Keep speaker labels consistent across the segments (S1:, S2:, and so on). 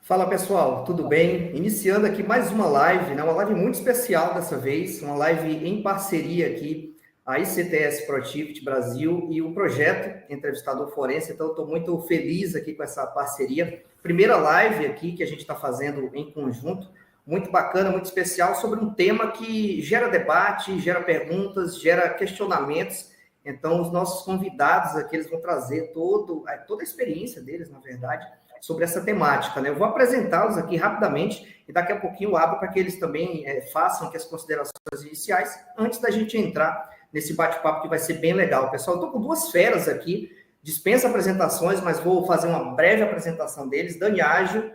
S1: Fala pessoal, tudo bem? Iniciando aqui mais uma live, né? Uma live muito especial dessa vez, uma live em parceria aqui, a ICTS Protivit Brasil e o projeto Entrevistador Forense, então eu estou muito feliz aqui com essa parceria. Primeira live aqui que a gente está fazendo em conjunto, muito bacana, muito especial, sobre um tema que gera debate, gera perguntas, gera questionamentos. Então os nossos convidados aqui, eles vão trazer toda a experiência deles, na verdade, sobre essa temática, né? Eu vou apresentá-los aqui rapidamente e daqui a pouquinho eu abro para que eles também façam aqui as considerações iniciais antes da gente entrar nesse bate-papo que vai ser bem legal. Pessoal, eu estou com duas feras aqui, dispensa apresentações, mas vou fazer uma breve apresentação deles. Dani Ágil,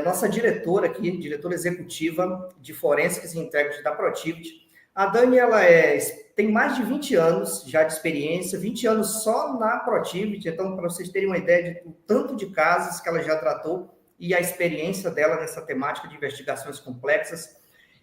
S1: nossa diretora aqui, diretora executiva de Forensics e Integrity da Protivit. A Dani, tem mais de 20 anos já de experiência, 20 anos só na Protivit, então, para vocês terem uma ideia do tanto de casos que ela já tratou e a experiência dela nessa temática de investigações complexas.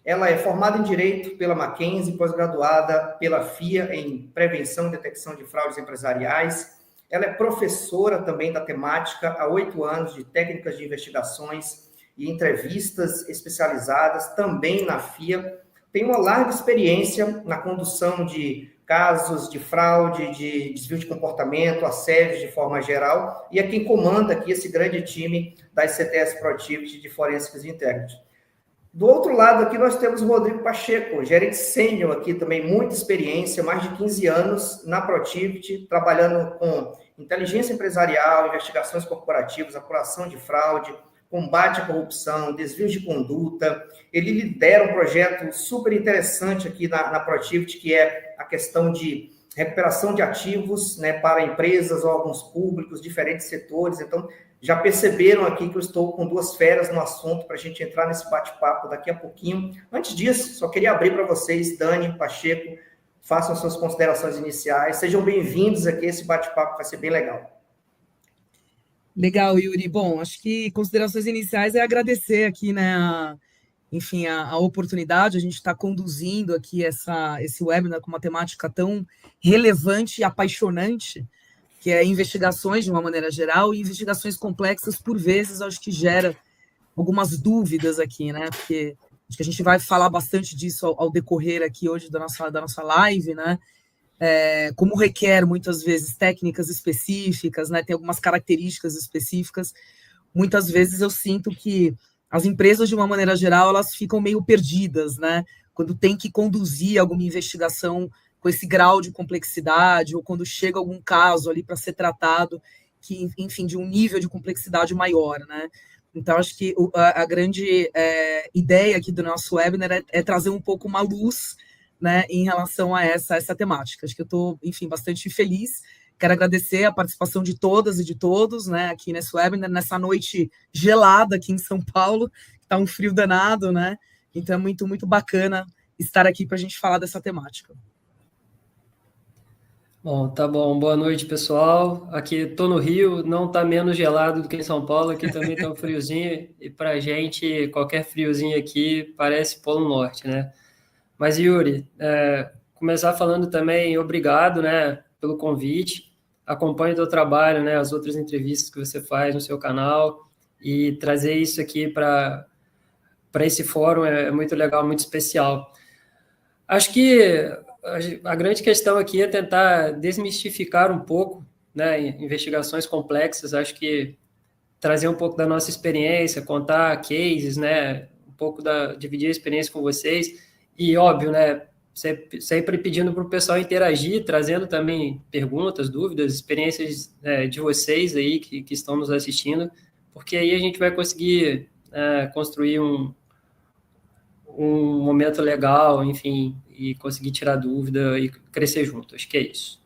S1: Ela é formada em Direito pela Mackenzie, pós-graduada pela FIA em Prevenção e Detecção de Fraudes Empresariais. Ela é professora também da temática há 8 anos de técnicas de investigações e entrevistas especializadas também na FIA. Tem uma larga experiência na condução de casos de fraude, de desvio de comportamento, assédios de forma geral, e é quem comanda aqui esse grande time da ICTS Protivit de Forensics e Integrity. Do outro lado aqui nós temos o Rodrigo Pacheco, gerente sênior aqui também, muita experiência, mais de 15 anos na Protivit, trabalhando com inteligência empresarial, investigações corporativas, apuração de fraude, combate à corrupção, desvios de conduta. Ele lidera um projeto super interessante aqui na Protivit, que é a questão de recuperação de ativos, né, para empresas, órgãos públicos, diferentes setores. Então, já perceberam aqui que eu estou com duas feras no assunto para a gente entrar nesse bate-papo daqui a pouquinho. Antes disso, só queria abrir para vocês, Dani, Pacheco, façam suas considerações iniciais. Sejam bem-vindos aqui a esse bate-papo, vai ser bem legal.
S2: Legal, Yuri. Bom, acho que considerações iniciais é agradecer aqui, né, a oportunidade. A gente está conduzindo aqui esse webinar com uma temática tão relevante e apaixonante, que é investigações de uma maneira geral, e investigações complexas, por vezes, acho que gera algumas dúvidas aqui, né, porque acho que a gente vai falar bastante disso ao decorrer aqui hoje da nossa live, né, como requer muitas vezes técnicas específicas, né, tem algumas características específicas, muitas vezes eu sinto que as empresas, de uma maneira geral, elas ficam meio perdidas, né, quando tem que conduzir alguma investigação com esse grau de complexidade, ou quando chega algum caso ali para ser tratado, que, enfim, de um nível de complexidade maior, né. Então, acho que a grande ideia aqui do nosso webinar é trazer um pouco uma luz, né, em relação a essa temática. Acho que eu estou, enfim, bastante feliz. Quero agradecer a participação de todas e de todos, né, aqui nesse webinar, nessa noite gelada aqui em São Paulo, está um frio danado, né? Então é muito, muito bacana estar aqui para a gente falar dessa temática.
S3: Bom, tá bom. Boa noite, pessoal. Aqui estou no Rio, não está menos gelado do que em São Paulo, aqui também está um friozinho, e para a gente, qualquer friozinho aqui parece Polo Norte, né? Mas, Yuri, começar falando também obrigado, né, pelo convite. Acompanho o teu trabalho, né, as outras entrevistas que você faz no seu canal, e trazer isso aqui para esse fórum é muito legal, muito especial. Acho que a grande questão aqui é tentar desmistificar um pouco, né, investigações complexas. Acho que trazer um pouco da nossa experiência, contar cases, né, um pouco dividir a experiência com vocês. E, óbvio, né, sempre pedindo para o pessoal interagir, trazendo também perguntas, dúvidas, experiências de vocês aí que estão nos assistindo, porque aí a gente vai conseguir construir um momento legal, enfim, e conseguir tirar dúvida e crescer junto. Acho que é isso.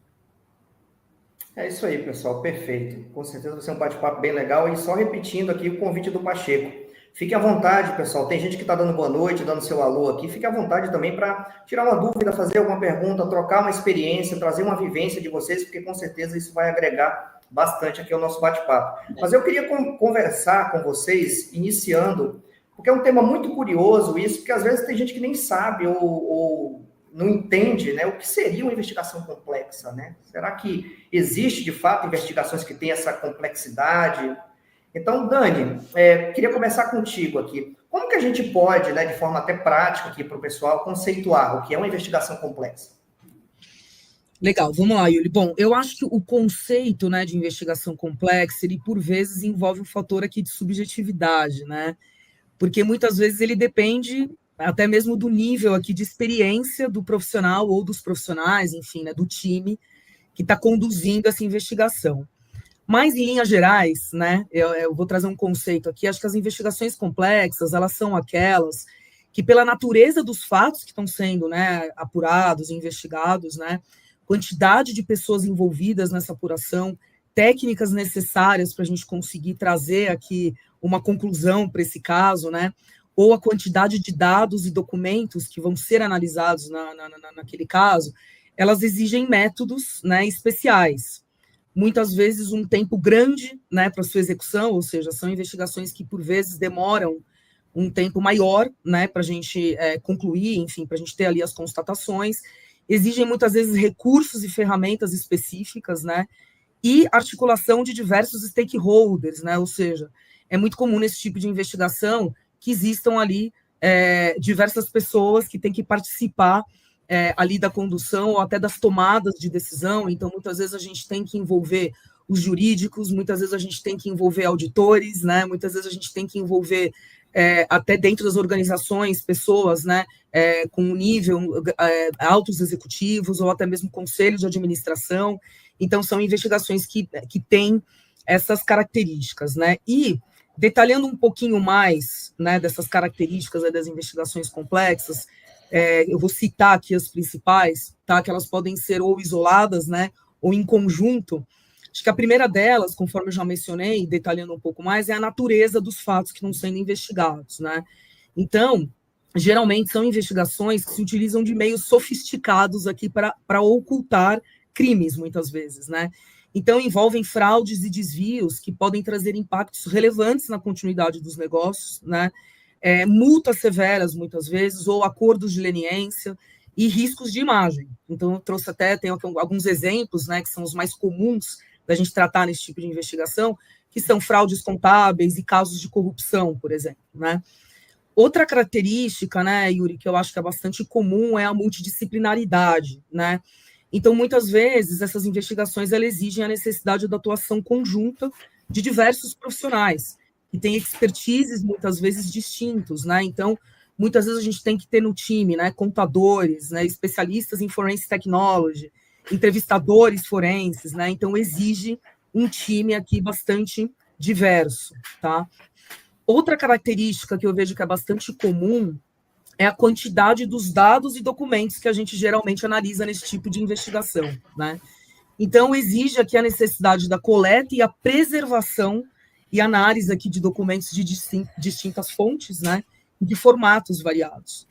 S1: É isso aí, pessoal, perfeito. Com certeza vai ser um bate-papo bem legal. E só repetindo aqui o convite do Pacheco. Fique à vontade, pessoal. Tem gente que está dando boa noite, dando seu alô aqui. Fique à vontade também para tirar uma dúvida, fazer alguma pergunta, trocar uma experiência, trazer uma vivência de vocês, porque com certeza isso vai agregar bastante aqui ao nosso bate-papo. Mas eu queria conversar com vocês, iniciando, porque é um tema muito curioso isso, porque às vezes tem gente que nem sabe ou não entende, né, o que seria uma investigação complexa, né? Será que existe, de fato, investigações que têm essa complexidade? Então, Dani, queria começar contigo aqui. Como que a gente pode, né, de forma até prática aqui para o pessoal, conceituar o que é uma investigação complexa?
S2: Legal, vamos lá, Yuri. Bom, eu acho que o conceito, né, de investigação complexa, ele por vezes envolve um fator aqui de subjetividade, né? Porque muitas vezes ele depende até mesmo do nível aqui de experiência do profissional ou dos profissionais, enfim, né, do time que está conduzindo essa investigação. Mas, em linhas gerais, né, eu vou trazer um conceito aqui, acho que as investigações complexas, elas são aquelas que, pela natureza dos fatos que estão sendo, né, apurados, investigados, né, quantidade de pessoas envolvidas nessa apuração, técnicas necessárias para a gente conseguir trazer aqui uma conclusão para esse caso, né, ou a quantidade de dados e documentos que vão ser analisados naquele caso, elas exigem métodos, né, especiais. Muitas vezes um tempo grande, né, para sua execução, ou seja, são investigações que por vezes demoram um tempo maior, né, para a gente concluir, enfim, para a gente ter ali as constatações, exigem muitas vezes recursos e ferramentas específicas, né, e articulação de diversos stakeholders, né, ou seja, é muito comum nesse tipo de investigação que existam ali diversas pessoas que têm que participar ali da condução ou até das tomadas de decisão. Então, muitas vezes a gente tem que envolver os jurídicos, muitas vezes a gente tem que envolver auditores, né? Muitas vezes a gente tem que envolver até dentro das organizações pessoas, né? Com nível altos executivos ou até mesmo conselho de administração. Então, são investigações que têm essas características, né? E detalhando um pouquinho mais, né, dessas características das investigações complexas, eu vou citar aqui as principais, tá? Que elas podem ser ou isoladas, né, ou em conjunto. Acho que a primeira delas, conforme eu já mencionei, detalhando um pouco mais, é a natureza dos fatos que estão sendo investigados, né? Então, geralmente são investigações que se utilizam de meios sofisticados aqui para ocultar crimes, muitas vezes, né? Então, envolvem fraudes e desvios que podem trazer impactos relevantes na continuidade dos negócios, né? Multas severas, muitas vezes, ou acordos de leniência e riscos de imagem. Então, eu trouxe tem alguns exemplos, né, que são os mais comuns da gente tratar nesse tipo de investigação, que são fraudes contábeis e casos de corrupção, por exemplo, né? Outra característica, né, Yuri, que eu acho que é bastante comum é a multidisciplinaridade, né? Então, muitas vezes, essas investigações elas exigem a necessidade da atuação conjunta de diversos profissionais, que têm expertises, muitas vezes, distintos, né? Então, muitas vezes a gente tem que ter no time, né, contadores, né, especialistas em forensic technology, entrevistadores forenses, né? Então, exige um time aqui bastante diverso, tá? Outra característica que eu vejo que é bastante comum é a quantidade dos dados e documentos que a gente geralmente analisa nesse tipo de investigação, né? Então, exige aqui a necessidade da coleta e a preservação e análise aqui de documentos de distintas fontes, né? De formatos variados.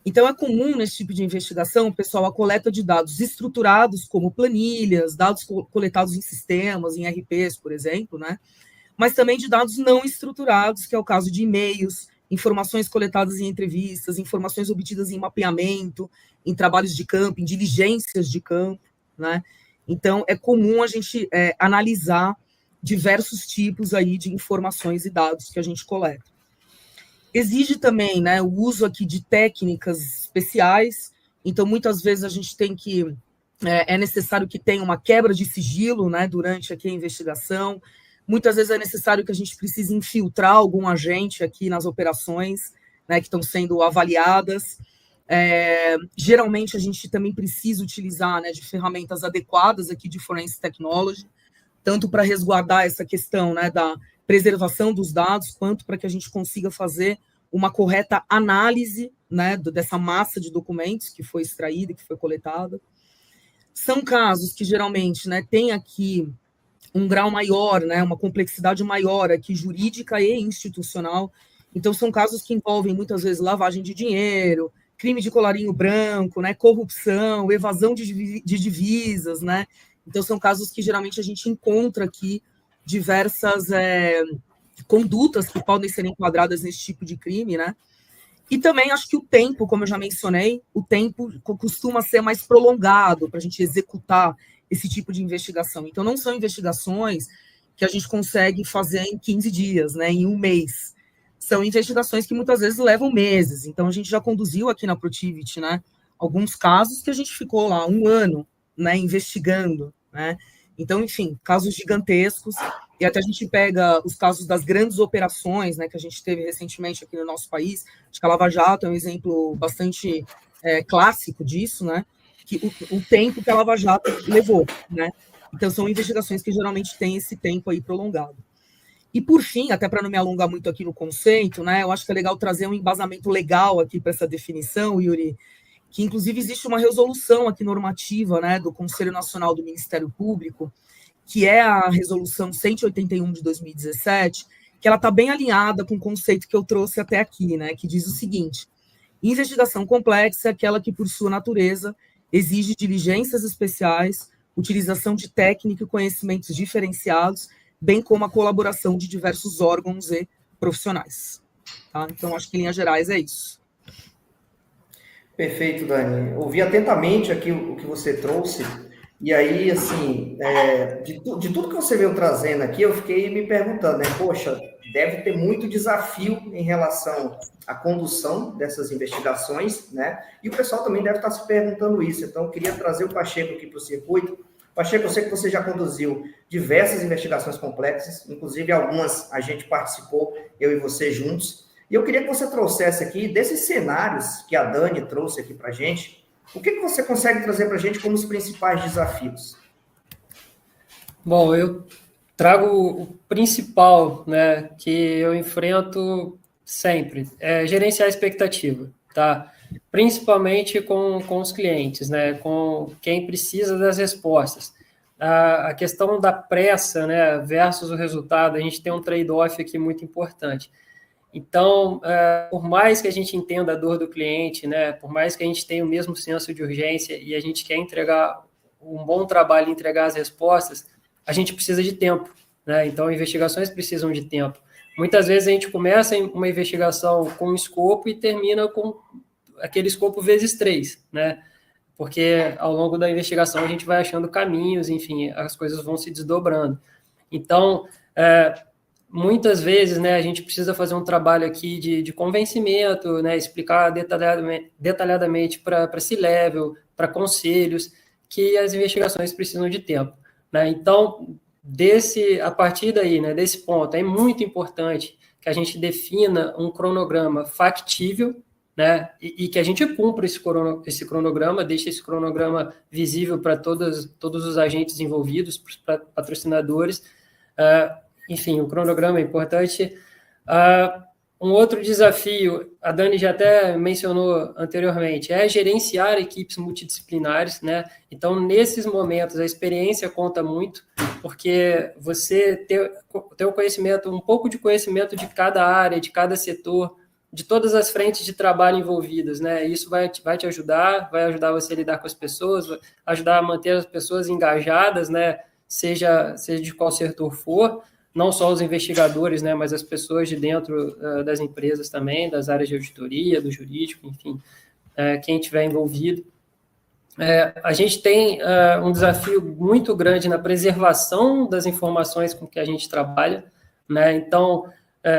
S2: Então, é comum nesse tipo de investigação, pessoal, a coleta de dados estruturados, como planilhas, dados coletados em sistemas, em RPs, por exemplo, né? Mas também de dados não estruturados, que é o caso de e-mails, informações coletadas em entrevistas, informações obtidas em mapeamento, em trabalhos de campo, em diligências de campo, né? Então, é comum a gente analisar diversos tipos aí de informações e dados que a gente coleta. Exige também, né, o uso aqui de técnicas especiais, então, muitas vezes a gente tem que, é necessário que tenha uma quebra de sigilo, né, durante aqui a investigação. Muitas vezes é necessário que a gente precise infiltrar algum agente aqui nas operações, né, que estão sendo avaliadas. Geralmente, a gente também precisa utilizar, né, de ferramentas adequadas aqui de forensic technology, tanto para resguardar essa questão, né, da preservação dos dados, quanto para que a gente consiga fazer uma correta análise, né, dessa massa de documentos que foi extraída, que foi coletada. São casos que, geralmente, né, tem aqui um grau maior, né, uma complexidade maior aqui, jurídica e institucional. Então, são casos que envolvem, muitas vezes, lavagem de dinheiro, crime de colarinho branco, né, corrupção, evasão de divisas, né? Então, são casos que, geralmente, a gente encontra aqui diversas condutas que podem ser enquadradas nesse tipo de crime, né? E também acho que o tempo, como eu já mencionei, o tempo costuma ser mais prolongado para a gente executar esse tipo de investigação. Então, não são investigações que a gente consegue fazer em 15 dias, né, em um mês. São investigações que muitas vezes levam meses. Então, a gente já conduziu aqui na Protiviti, né, alguns casos que a gente ficou lá 1 ano, né, investigando, né. Então, enfim, casos gigantescos. E até a gente pega os casos das grandes operações, né, que a gente teve recentemente aqui no nosso país. Acho que a Lava Jato é um exemplo bastante clássico disso, né, que o tempo que a Lava Jato levou, né. Então, são investigações que geralmente têm esse tempo aí prolongado. E, por fim, até para não me alongar muito aqui no conceito, né, eu acho que é legal trazer um embasamento legal aqui para essa definição, Yuri, que, inclusive, existe uma resolução aqui normativa, né, do Conselho Nacional do Ministério Público, que é a resolução 181 de 2017, que ela está bem alinhada com o conceito que eu trouxe até aqui, né, que diz o seguinte: investigação complexa é aquela que, por sua natureza, exige diligências especiais, utilização de técnica e conhecimentos diferenciados, bem como a colaboração de diversos órgãos e profissionais. Tá? Então, acho que, em linhas gerais, é isso.
S1: Perfeito, Dani. Ouvi atentamente aqui o que você trouxe, e aí, assim, de tudo que você veio trazendo aqui, eu fiquei me perguntando, né? Poxa, deve ter muito desafio em relação à condução dessas investigações, né? E o pessoal também deve estar se perguntando isso. Então, eu queria trazer o Pacheco aqui para o circuito. Pacheco, eu sei que você já conduziu diversas investigações complexas, inclusive algumas a gente participou, eu e você juntos. E eu queria que você trouxesse aqui, desses cenários que a Dani trouxe aqui para a gente, o que você consegue trazer para a gente como os principais desafios?
S3: Bom, eu trago o principal, né, que eu enfrento sempre, é gerenciar a expectativa, tá? Principalmente com os clientes, né, com quem precisa das respostas. A questão da pressa, né, versus o resultado, a gente tem um trade-off aqui muito importante. Então, por mais que a gente entenda a dor do cliente, né, por mais que a gente tenha o mesmo senso de urgência e a gente quer entregar um bom trabalho e entregar as respostas, a gente precisa de tempo, né? Então, investigações precisam de tempo. Muitas vezes a gente começa uma investigação com um escopo e termina com aquele escopo vezes 3, né? Porque ao longo da investigação a gente vai achando caminhos, enfim, as coisas vão se desdobrando. Então, muitas vezes, né, a gente precisa fazer um trabalho aqui de convencimento, né, explicar detalhadamente para C-level, para conselhos, que as investigações precisam de tempo, né? Então, a partir daí, né, desse ponto, é muito importante que a gente defina um cronograma factível, né, e que a gente cumpra esse cronograma, deixe esse cronograma visível para todos os agentes envolvidos, para os patrocinadores. Enfim, o cronograma é importante. Um outro desafio, a Dani já até mencionou anteriormente, é gerenciar equipes multidisciplinares, né? Então, nesses momentos, a experiência conta muito, porque você ter o conhecimento, um pouco de conhecimento de cada área, de cada setor, de todas as frentes de trabalho envolvidas, né? Isso vai te ajudar, vai ajudar você a lidar com as pessoas, vai ajudar a manter as pessoas engajadas, né? Seja de qual setor for, não só os investigadores, né, mas as pessoas de dentro das empresas também, das áreas de auditoria, do jurídico, enfim, quem estiver envolvido. A gente tem um desafio muito grande na preservação das informações com que a gente trabalha, né? Então,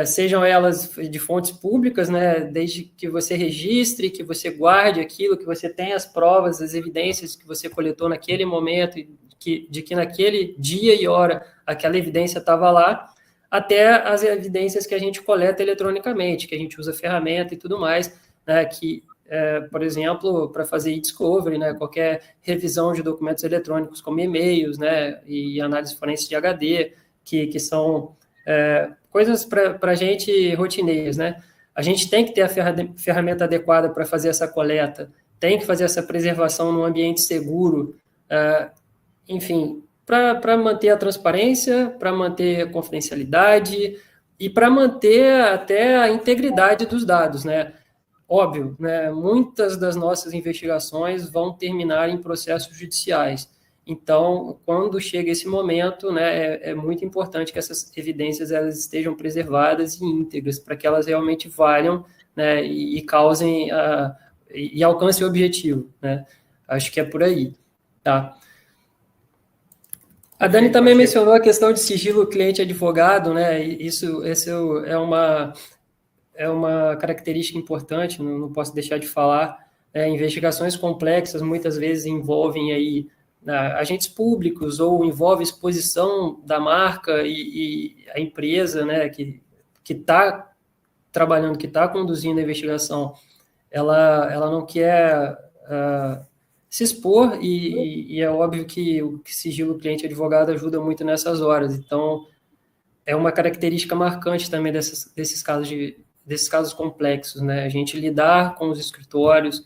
S3: sejam elas de fontes públicas, né, desde que você registre, que você guarde aquilo, que você tenha as provas, as evidências que você coletou naquele momento, de que naquele dia e hora aquela evidência estava lá, até as evidências que a gente coleta eletronicamente, que a gente usa ferramenta e tudo mais, né, que, por exemplo, para fazer e-discovery, né, qualquer revisão de documentos eletrônicos como e-mails, né, e análise forense de HD, que são coisas para a gente rotineiras, né? A gente tem que ter a ferramenta adequada para fazer essa coleta, tem que fazer essa preservação num ambiente seguro, enfim, para manter a transparência, para manter a confidencialidade e para manter até a integridade dos dados, né? Óbvio, né? Muitas das nossas investigações vão terminar em processos judiciais. Então, quando chega esse momento, né, é muito importante que essas evidências elas estejam preservadas e íntegras, para que elas realmente valham, né, e causem e alcancem o objetivo, né? Acho que é por aí, tá? A Dani também mencionou a questão de sigilo cliente-advogado, né? Esse é uma característica importante, não posso deixar de falar. Investigações complexas muitas vezes envolvem aí agentes públicos ou envolve exposição da marca e a empresa, né, que está trabalhando, que está conduzindo a investigação, ela não quer se expor e é óbvio que o sigilo cliente-advogado ajuda muito nessas horas. Então, é uma característica marcante também desses casos complexos, né? A gente lidar com os escritórios,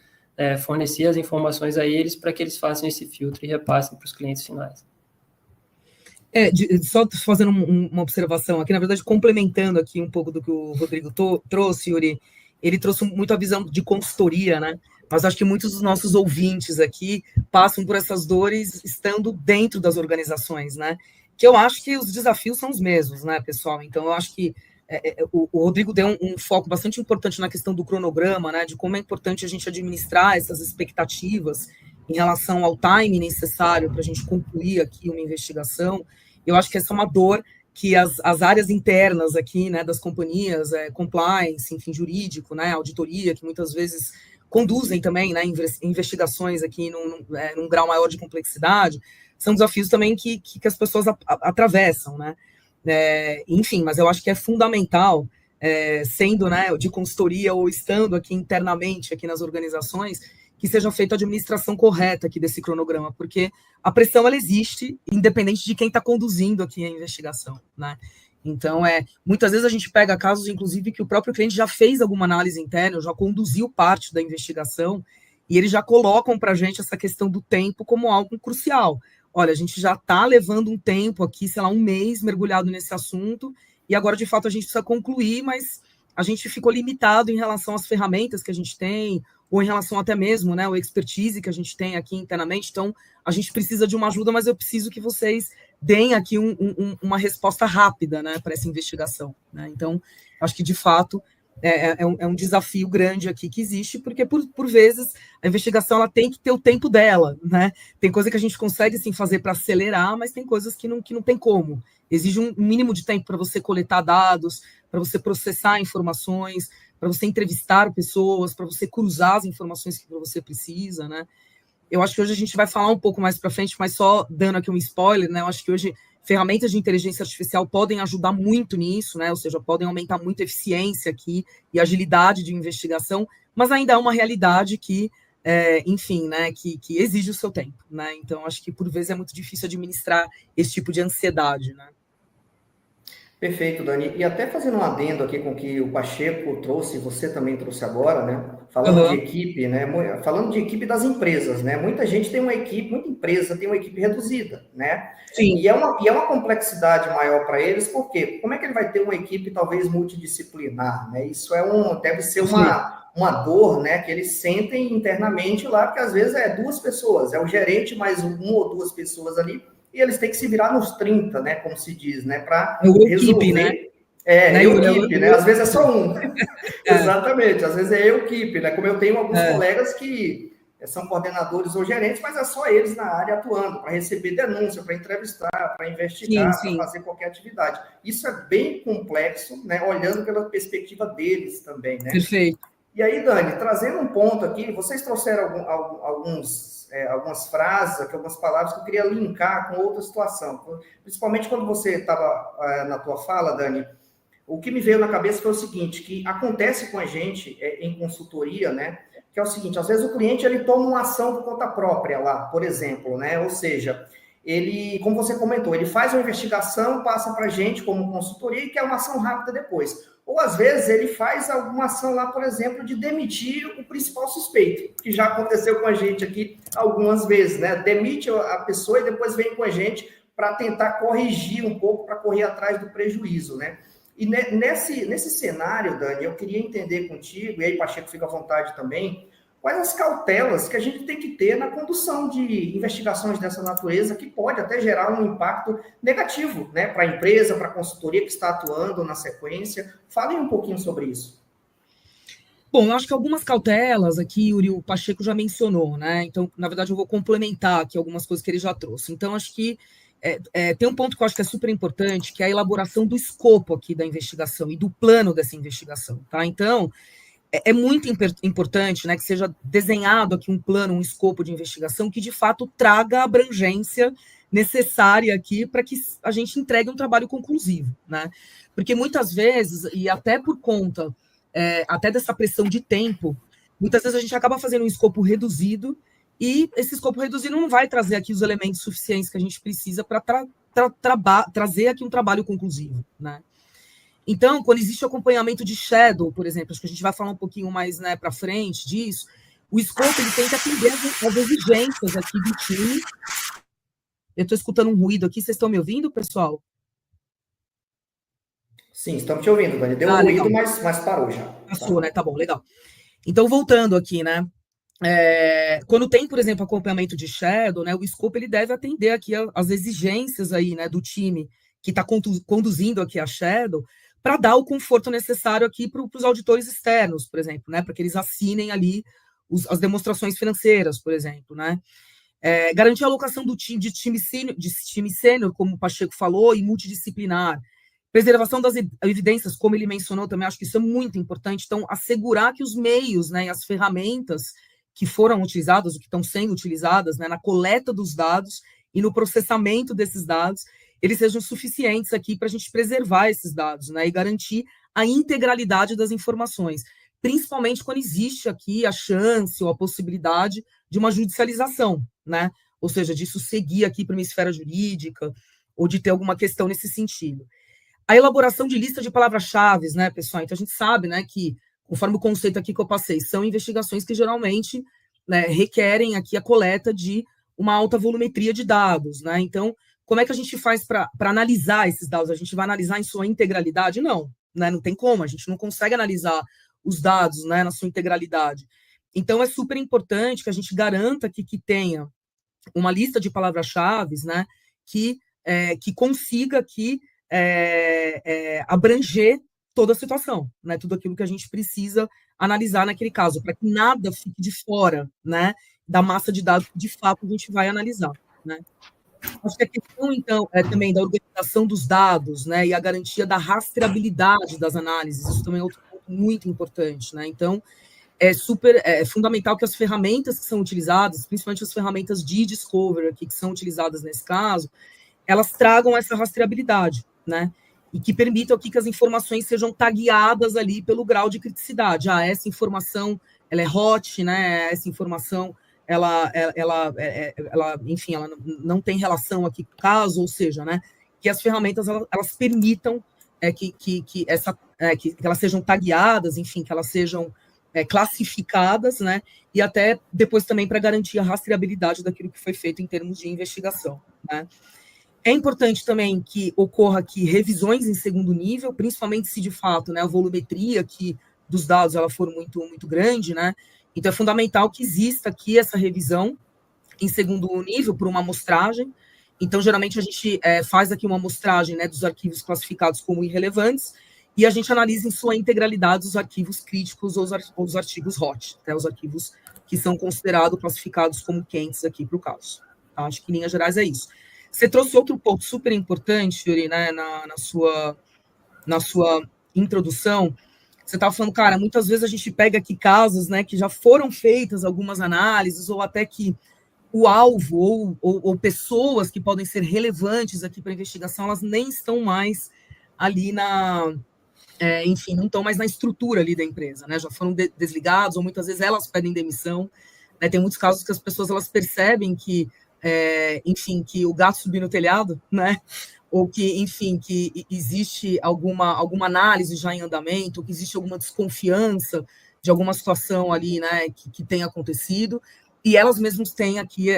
S3: fornecer as informações a eles para que eles façam esse filtro e repassem para os clientes finais.
S2: Só fazendo uma observação aqui, na verdade, complementando aqui um pouco do que o Rodrigo trouxe, Yuri, ele trouxe muito a visão de consultoria, né? Mas acho que muitos dos nossos ouvintes aqui passam por essas dores estando dentro das organizações, né? Que eu acho que os desafios são os mesmos, né, pessoal? Então, eu acho que o Rodrigo deu um foco bastante importante na questão do cronograma, né? De como é importante a gente administrar essas expectativas em relação ao time necessário para a gente concluir aqui uma investigação. Eu acho que essa é uma dor que as áreas internas aqui, né, das companhias, compliance, enfim, jurídico, né, auditoria, que muitas vezes conduzem também, né, investigações aqui num grau maior de complexidade, são desafios também que as pessoas atravessam, né? Enfim, mas eu acho que é fundamental, sendo, né, de consultoria ou estando aqui internamente aqui nas organizações, que seja feita a administração correta aqui desse cronograma, porque a pressão ela existe, independente de quem está conduzindo aqui a investigação, né? Então, muitas vezes a gente pega casos, inclusive, que o próprio cliente já fez alguma análise interna, já conduziu parte da investigação, e eles já colocam para a gente essa questão do tempo como algo crucial. Olha, a gente já está levando um tempo aqui, sei lá, um mês mergulhado nesse assunto, e agora, de fato, a gente precisa concluir, mas a gente ficou limitado em relação às ferramentas que a gente tem, ou em relação até mesmo, né, o expertise que a gente tem aqui internamente. Então, a gente precisa de uma ajuda, mas eu preciso que vocês deem aqui uma resposta rápida, né, para essa investigação, né? Então, acho que, de fato, é um desafio grande aqui que existe, porque, por vezes, a investigação ela tem que ter o tempo dela, né? Tem coisa que a gente consegue, sim, fazer para acelerar, mas tem coisas que não tem como. Exige um mínimo de tempo para você coletar dados, para você processar informações, para você entrevistar pessoas, para você cruzar as informações que você precisa, né? Eu acho que hoje a gente vai falar um pouco mais para frente, mas só dando aqui um spoiler, né? Eu acho que hoje ferramentas de inteligência artificial podem ajudar muito nisso, né? Ou seja, podem aumentar muito a eficiência aqui e agilidade de investigação, mas ainda é uma realidade que, enfim, né? Que exige o seu tempo, né? Então, acho que por vezes é muito difícil administrar esse tipo de ansiedade, né?
S1: Perfeito, Dani. E até fazendo um adendo aqui com o que o Pacheco trouxe, você também trouxe agora, né? Falando de equipe, né? Falando de equipe das empresas, né? Muita gente tem uma equipe, muita empresa tem uma equipe reduzida, né?
S2: Sim.
S1: E é uma complexidade maior para eles, porque como é que ele vai ter uma equipe talvez multidisciplinar, né? Isso deve ser uma dor, né? Que eles sentem internamente lá, porque às vezes é duas pessoas, é o gerente mais uma ou duas pessoas ali, e eles têm que se virar nos 30, né, como se diz, né, para resolver.
S2: Né?
S1: Equipe, né? Às vezes é só um. Exatamente, às vezes é equipe, né? Como eu tenho alguns colegas que são coordenadores ou gerentes, mas é só eles na área atuando, para receber denúncia, para entrevistar, para investigar, para fazer qualquer atividade. Isso é bem complexo, né, olhando pela perspectiva deles também, né?
S2: Perfeito.
S1: E aí, Dani, trazendo um ponto aqui, vocês trouxeram algumas frases, algumas palavras que eu queria linkar com outra situação. Principalmente quando você estava na tua fala, Dani, o que me veio na cabeça foi o seguinte, que acontece com a gente em consultoria, né? Que é o seguinte, às vezes o cliente ele toma uma ação por conta própria lá, por exemplo, né? Ou seja, ele, como você comentou, ele faz uma investigação, passa para a gente como consultoria e quer uma ação rápida depois. Ou, às vezes, ele faz alguma ação lá, por exemplo, de demitir o principal suspeito, que já aconteceu com a gente aqui algumas vezes, né? Demite a pessoa e depois vem com a gente para tentar corrigir um pouco, para correr atrás do prejuízo, né? E nesse cenário, Dani, eu queria entender contigo, e aí, Pacheco, fica à vontade também, quais as cautelas que a gente tem que ter na condução de investigações dessa natureza, que pode até gerar um impacto negativo, né, para a empresa, para a consultoria que está atuando na sequência. Falem um pouquinho sobre isso.
S2: Bom, eu acho que algumas cautelas aqui, Yuri, o Pacheco já mencionou, né? Então, na verdade, eu vou complementar aqui algumas coisas que ele já trouxe. Então, acho que tem um ponto que eu acho que é super importante, que é a elaboração do escopo aqui da investigação e do plano dessa investigação, tá? Então, é muito importante, né, que seja desenhado aqui um plano, um escopo de investigação que, de fato, traga a abrangência necessária aqui para que a gente entregue um trabalho conclusivo, né? Porque muitas vezes, e até por conta até dessa pressão de tempo, muitas vezes a gente acaba fazendo um escopo reduzido e esse escopo reduzido não vai trazer aqui os elementos suficientes que a gente precisa para trazer aqui um trabalho conclusivo, né? Então, quando existe o acompanhamento de shadow, por exemplo, acho que a gente vai falar um pouquinho mais, né, para frente disso, o escopo ele tem que atender às exigências aqui do time. Eu estou escutando um ruído aqui, vocês estão me ouvindo, pessoal?
S1: Sim, estamos te ouvindo, Dani. Deu um ruído, mas parou já.
S2: Passou, né? Tá bom, legal. Então, voltando aqui, né? Quando tem, por exemplo, acompanhamento de shadow, né, o escopo ele deve atender aqui as exigências aí, né, do time que está conduzindo aqui a shadow, para dar o conforto necessário aqui para os auditores externos, por exemplo, né, para que eles assinem ali as demonstrações financeiras, por exemplo, né. Garantir a alocação do time de time sênior, como o Pacheco falou, e multidisciplinar. Preservação das evidências, como ele mencionou também, acho que isso é muito importante. Então, assegurar que os meios, né, e as ferramentas que foram utilizadas, ou que estão sendo utilizadas, né, na coleta dos dados e no processamento desses dados, eles sejam suficientes aqui para a gente preservar esses dados, né, e garantir a integralidade das informações, principalmente quando existe aqui a chance ou a possibilidade de uma judicialização, né, ou seja, disso seguir aqui para uma esfera jurídica ou de ter alguma questão nesse sentido. A elaboração de lista de palavras-chave, né, pessoal? Então, a gente sabe, né, que, conforme o conceito aqui que eu passei, são investigações que geralmente, né, requerem aqui a coleta de uma alta volumetria de dados, né? Então, como é que a gente faz para analisar esses dados? A gente vai analisar em sua integralidade? Não, né? Não tem como, a gente não consegue analisar os dados, né, na sua integralidade. Então, é super importante que a gente garanta que tenha uma lista de palavras-chave, né, que consiga aqui abranger toda a situação, né, tudo aquilo que a gente precisa analisar naquele caso, para que nada fique de fora, né, da massa de dados que de fato a gente vai analisar, né. Acho que a questão, então, também da organização dos dados, né, e a garantia da rastreabilidade das análises, isso também é outro ponto muito importante, né. Então, é fundamental que as ferramentas que são utilizadas, principalmente as ferramentas de discovery aqui, que são utilizadas nesse caso, elas tragam essa rastreabilidade, né? E que permitam aqui que as informações sejam tagueadas ali pelo grau de criticidade. Essa informação, ela é hot, né? Essa informação, enfim, ela não tem relação aqui com o caso, ou seja, né? Que as ferramentas, elas permitam que elas sejam tagueadas, enfim, que elas sejam classificadas, né? E até depois também para garantir a rastreabilidade daquilo que foi feito em termos de investigação, né? É importante também que ocorra aqui revisões em segundo nível, principalmente se de fato, né, a volumetria aqui dos dados ela for muito, muito grande, né? Então é fundamental que exista aqui essa revisão em segundo nível por uma amostragem. Então, geralmente, a gente faz aqui uma amostragem, né, dos arquivos classificados como irrelevantes e a gente analisa em sua integralidade os arquivos críticos ou os artigos hot, né, os arquivos que são considerados classificados como quentes aqui para o caso. Tá? Acho que, em linhas gerais, é isso. Você trouxe outro ponto super importante, Yuri, né, na sua introdução. Você estava falando, cara, muitas vezes a gente pega aqui casos, né, que já foram feitas algumas análises, ou até que o alvo, ou pessoas que podem ser relevantes aqui para a investigação, elas nem estão mais ali enfim, não estão mais na estrutura ali da empresa, né, já foram desligados, ou muitas vezes elas pedem demissão, né, tem muitos casos que as pessoas, elas percebem que enfim, que o gato subiu no telhado, né? Ou que, enfim, que existe alguma análise já em andamento, ou que existe alguma desconfiança de alguma situação ali, né, que tenha acontecido, e elas mesmas têm aqui,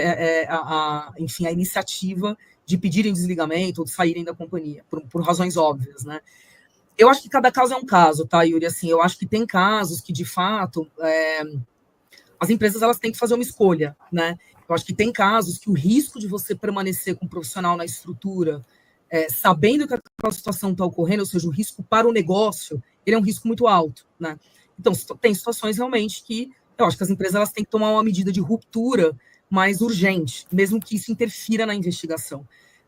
S2: enfim, a iniciativa de pedirem desligamento ou de saírem da companhia, por razões óbvias, né? Eu acho que cada caso é um caso, tá, Yuri? Assim, eu acho que tem casos que, de fato, as empresas elas têm que fazer uma escolha, né? Eu acho que tem casos que o risco de você permanecer com um profissional na estrutura, sabendo que aquela situação está ocorrendo, ou seja, o risco para o negócio, ele é um risco muito alto, né? Então, tem situações realmente que eu acho que as empresas elas têm que tomar uma medida de ruptura mais urgente, mesmo que isso interfira na investigação,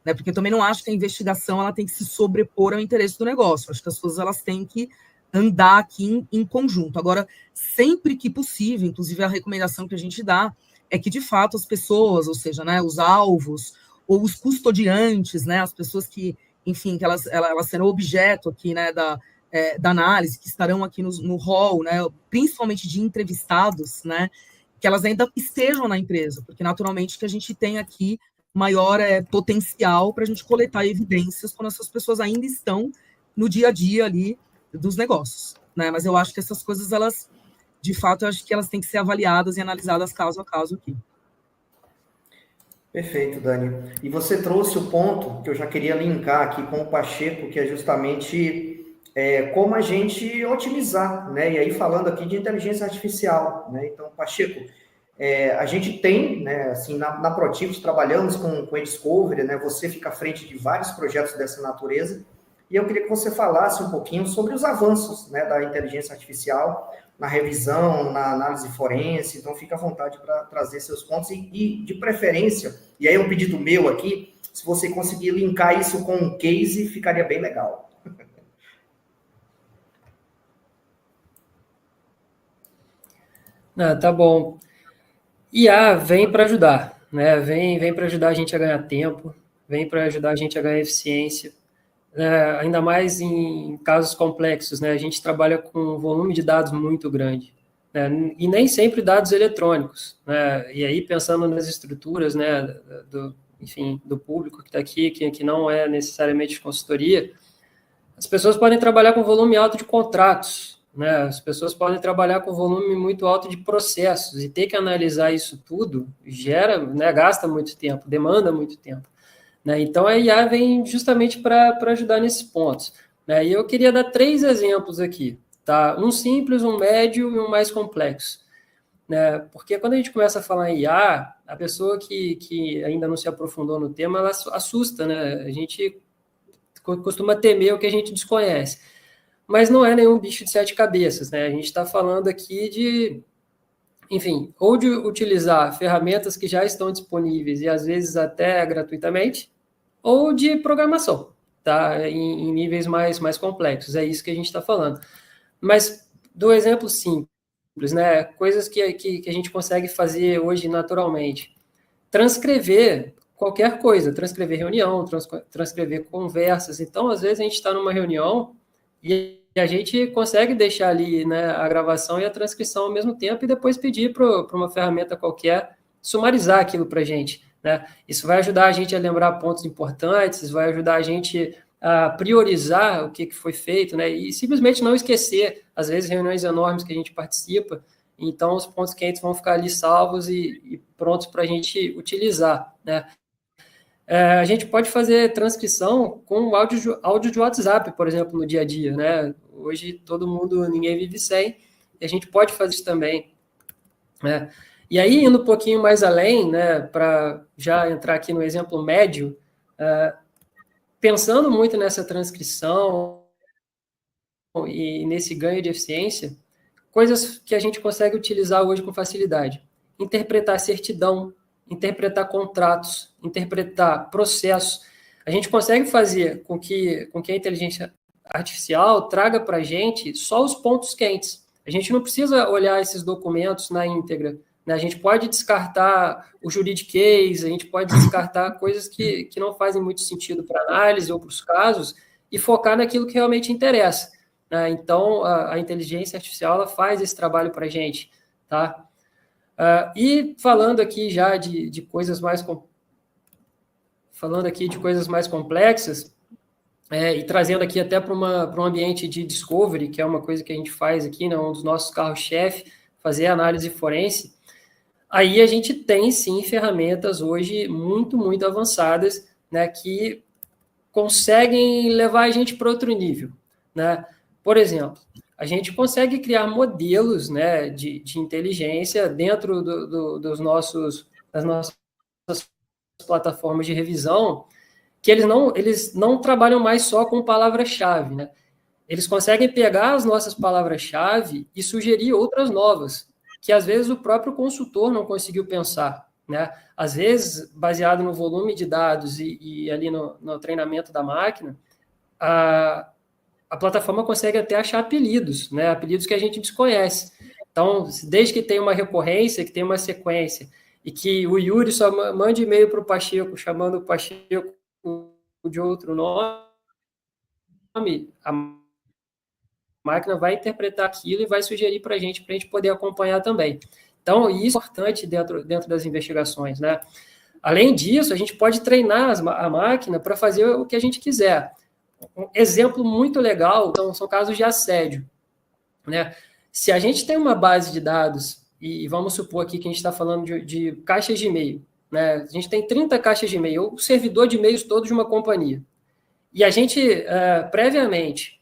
S2: né? Porque eu também não acho que a investigação ela tem que se sobrepor ao interesse do negócio. Acho que as coisas elas têm que andar aqui em conjunto. Agora, sempre que possível, inclusive a recomendação que a gente dá é que, de fato, as pessoas, ou seja, né, os alvos ou os custodiantes, né, as pessoas que, enfim, que elas serão objeto aqui, né, da análise, que estarão aqui no hall, né, principalmente de entrevistados, né, que elas ainda estejam na empresa, porque naturalmente que a gente tem aqui maior potencial para a gente coletar evidências quando essas pessoas ainda estão no dia a dia ali dos negócios, né? Mas eu acho que essas coisas, elas, de fato, eu acho que elas têm que ser avaliadas e analisadas caso a caso aqui.
S1: Perfeito, Dani. E você trouxe o ponto que eu já queria linkar aqui com o Pacheco, que é justamente como a gente otimizar, né? E aí falando aqui de inteligência artificial, né? Então, Pacheco, a gente tem, né, assim, na Protivit, trabalhamos com e-discovery, né? Você fica à frente de vários projetos dessa natureza, e eu queria que você falasse um pouquinho sobre os avanços, né, da inteligência artificial na revisão, na análise forense. Então, fica à vontade para trazer seus pontos e, de preferência, e aí é um pedido meu aqui, se você conseguir linkar isso com um case, ficaria bem legal.
S3: Tá bom. IA vem para ajudar, né? Vem para ajudar a gente a ganhar tempo, vem para ajudar a gente a ganhar eficiência, ainda mais em casos complexos, né? A gente trabalha com um volume de dados muito grande, né? E nem sempre dados eletrônicos, né? E aí, pensando nas estruturas, né, enfim, do público que está aqui, que não é necessariamente de consultoria, as pessoas podem trabalhar com volume alto de contratos, né? As pessoas podem trabalhar com volume muito alto de processos, e ter que analisar isso tudo gera, né, gasta muito tempo, demanda muito tempo, né? Então, a IA vem justamente para ajudar nesses pontos, né? E eu queria dar 3 exemplos aqui, tá? Um simples, um médio e um mais complexo, né? Porque quando a gente começa a falar em IA, a pessoa que ainda não se aprofundou no tema, ela assusta, né? A gente costuma temer o que a gente desconhece. Mas não é nenhum bicho de 7 cabeças, né? A gente está falando aqui de, enfim, ou de utilizar ferramentas que já estão disponíveis e às vezes até gratuitamente, ou de programação, tá? Em níveis mais complexos. É isso que a gente está falando. Mas, do exemplo simples, né? Coisas que a gente consegue fazer hoje naturalmente. Transcrever qualquer coisa, transcrever reunião, transcrever conversas. Então, às vezes, a gente está numa reunião e a gente consegue deixar ali, né, a gravação e a transcrição ao mesmo tempo e depois pedir para uma ferramenta qualquer sumarizar aquilo para a gente, né? Isso vai ajudar a gente a lembrar pontos importantes, vai ajudar a gente a priorizar o que foi feito, né? E simplesmente não esquecer, às vezes, reuniões enormes que a gente participa, então os pontos quentes vão ficar ali salvos e prontos para a gente utilizar, né? A gente pode fazer transcrição com áudio de WhatsApp, por exemplo, no dia a dia, né? Hoje ninguém vive sem, e a gente pode fazer isso também, né? E aí, indo um pouquinho mais além, né, para já entrar aqui no exemplo médio, pensando muito nessa transcrição e nesse ganho de eficiência, coisas que a gente consegue utilizar hoje com facilidade. Interpretar certidão, interpretar contratos, interpretar processos. A gente consegue fazer com que a inteligência artificial traga para a gente só os pontos quentes. A gente não precisa olhar esses documentos na íntegra, né? A gente pode descartar o juridiquês, a gente pode descartar coisas que não fazem muito sentido para análise ou para os casos e focar naquilo que realmente interessa, né? Então, a inteligência artificial ela faz esse trabalho para a gente, tá? E falando aqui já de coisas mais complexas, e trazendo aqui até para um ambiente de discovery, que é uma coisa que a gente faz aqui, né, um dos nossos carros-chefe, fazer análise forense, aí a gente tem, sim, ferramentas hoje muito, muito avançadas, né, que conseguem levar a gente para outro nível, né? Por exemplo, a gente consegue criar modelos, né, de inteligência dentro das nossas plataformas de revisão, que eles não trabalham mais só com palavra-chave, né? Eles conseguem pegar as nossas palavras-chave e sugerir outras novas, que às vezes o próprio consultor não conseguiu pensar, né? Às vezes, baseado no volume de dados e ali no treinamento da máquina, a plataforma consegue até achar apelidos, né? Apelidos que a gente desconhece. Então, desde que tem uma recorrência, que tem uma sequência, e que o Yuri só mande e-mail para o Pacheco, chamando o Pacheco de outro nome, a máquina vai interpretar aquilo e vai sugerir para a gente poder acompanhar também. Então, isso é importante dentro das investigações, né? Além disso, a gente pode treinar a máquina para fazer o que a gente quiser. Um exemplo muito legal são casos de assédio, né? Se a gente tem uma base de dados, e vamos supor aqui que a gente está falando de caixas de e-mail, né? A gente tem 30 caixas de e-mail, o servidor de e-mails todo de uma companhia. E a gente, previamente,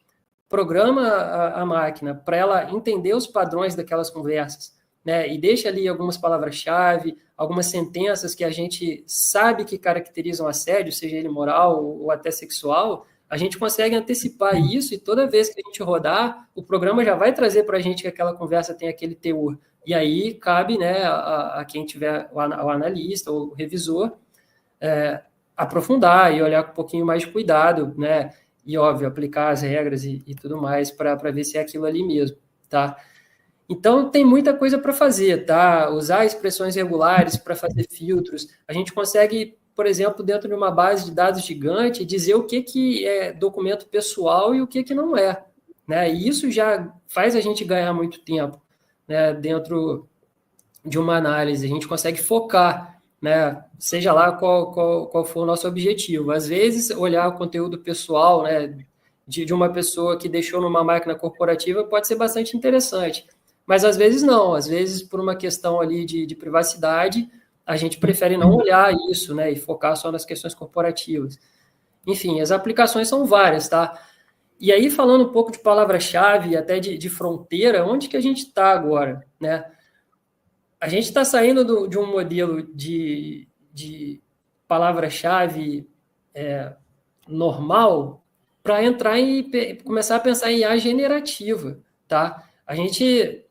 S3: programa a máquina para ela entender os padrões daquelas conversas, né? E deixa ali algumas palavras-chave, algumas sentenças que a gente sabe que caracterizam assédio, seja ele moral ou até sexual. A gente consegue antecipar isso e toda vez que a gente rodar, o programa já vai trazer para a gente que aquela conversa tem aquele teor. E aí cabe, né, a quem tiver o analista ou o revisor aprofundar e olhar com um pouquinho mais de cuidado, né? E, óbvio, aplicar as regras e tudo mais para ver se é aquilo ali mesmo, tá? Então, tem muita coisa para fazer, tá? Usar expressões regulares para fazer filtros. A gente consegue, por exemplo, dentro de uma base de dados gigante, dizer o que é documento pessoal e o que não é, né? E isso já faz a gente ganhar muito tempo, né? Dentro de uma análise. A gente consegue focar, né? Seja lá qual for o nosso objetivo. Às vezes, olhar o conteúdo pessoal, né, de uma pessoa que deixou numa máquina corporativa pode ser bastante interessante. Mas às vezes não, às vezes por uma questão ali de privacidade, a gente prefere não olhar isso, né, e focar só nas questões corporativas. Enfim, as aplicações são várias, tá? E aí, falando um pouco de palavra-chave e até de fronteira, onde que a gente está agora, né? A gente está saindo de um modelo de palavra-chave normal para entrar começar a pensar em IA generativa, tá? A gente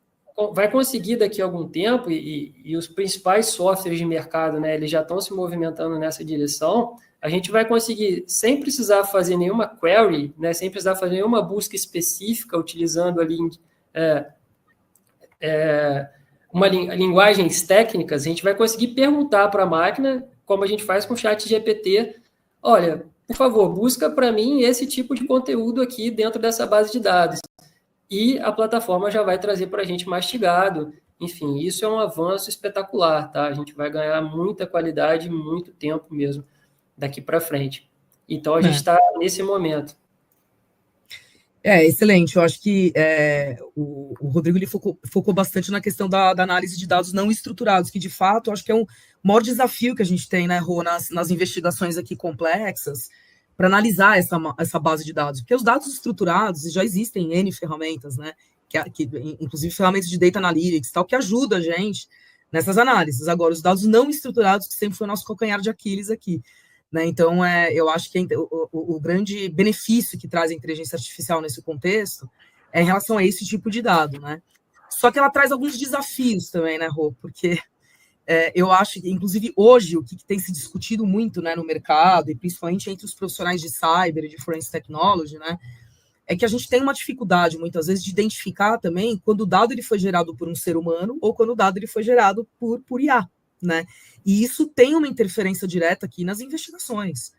S3: vai conseguir daqui a algum tempo, e os principais softwares de mercado, né, eles já estão se movimentando nessa direção, a gente vai conseguir, sem precisar fazer nenhuma query, né, sem precisar fazer nenhuma busca específica, utilizando ali linguagens técnicas, a gente vai conseguir perguntar para a máquina, como a gente faz com o chat GPT, olha, por favor, busca para mim esse tipo de conteúdo aqui dentro dessa base de dados. E a plataforma já vai trazer para a gente mastigado. Enfim, isso é um avanço espetacular, tá? A gente vai ganhar muita qualidade, muito tempo mesmo daqui para frente. Então, a gente está nesse momento.
S2: Excelente. Eu acho que o Rodrigo ele focou bastante na questão da análise de dados não estruturados, que, de fato, eu acho que é um maior desafio que a gente tem, né, Rô, nas investigações aqui complexas, para analisar essa base de dados. Porque os dados estruturados, já existem N ferramentas, né, inclusive ferramentas de data analytics, tal, que ajudam a gente nessas análises. Agora, os dados não estruturados, que sempre foi o nosso calcanhar de Aquiles aqui. Né? Então, eu acho que o grande benefício que traz a inteligência artificial nesse contexto é em relação a esse tipo de dado, né? Só que ela traz alguns desafios também, né, Rô? Porque eu acho que, inclusive, hoje, o que tem se discutido muito, né, no mercado, e principalmente entre os profissionais de cyber e de forensic technology, né, é que a gente tem uma dificuldade, muitas vezes, de identificar também quando o dado ele foi gerado por um ser humano ou quando o dado ele foi gerado por IA, né? E isso tem uma interferência direta aqui nas investigações,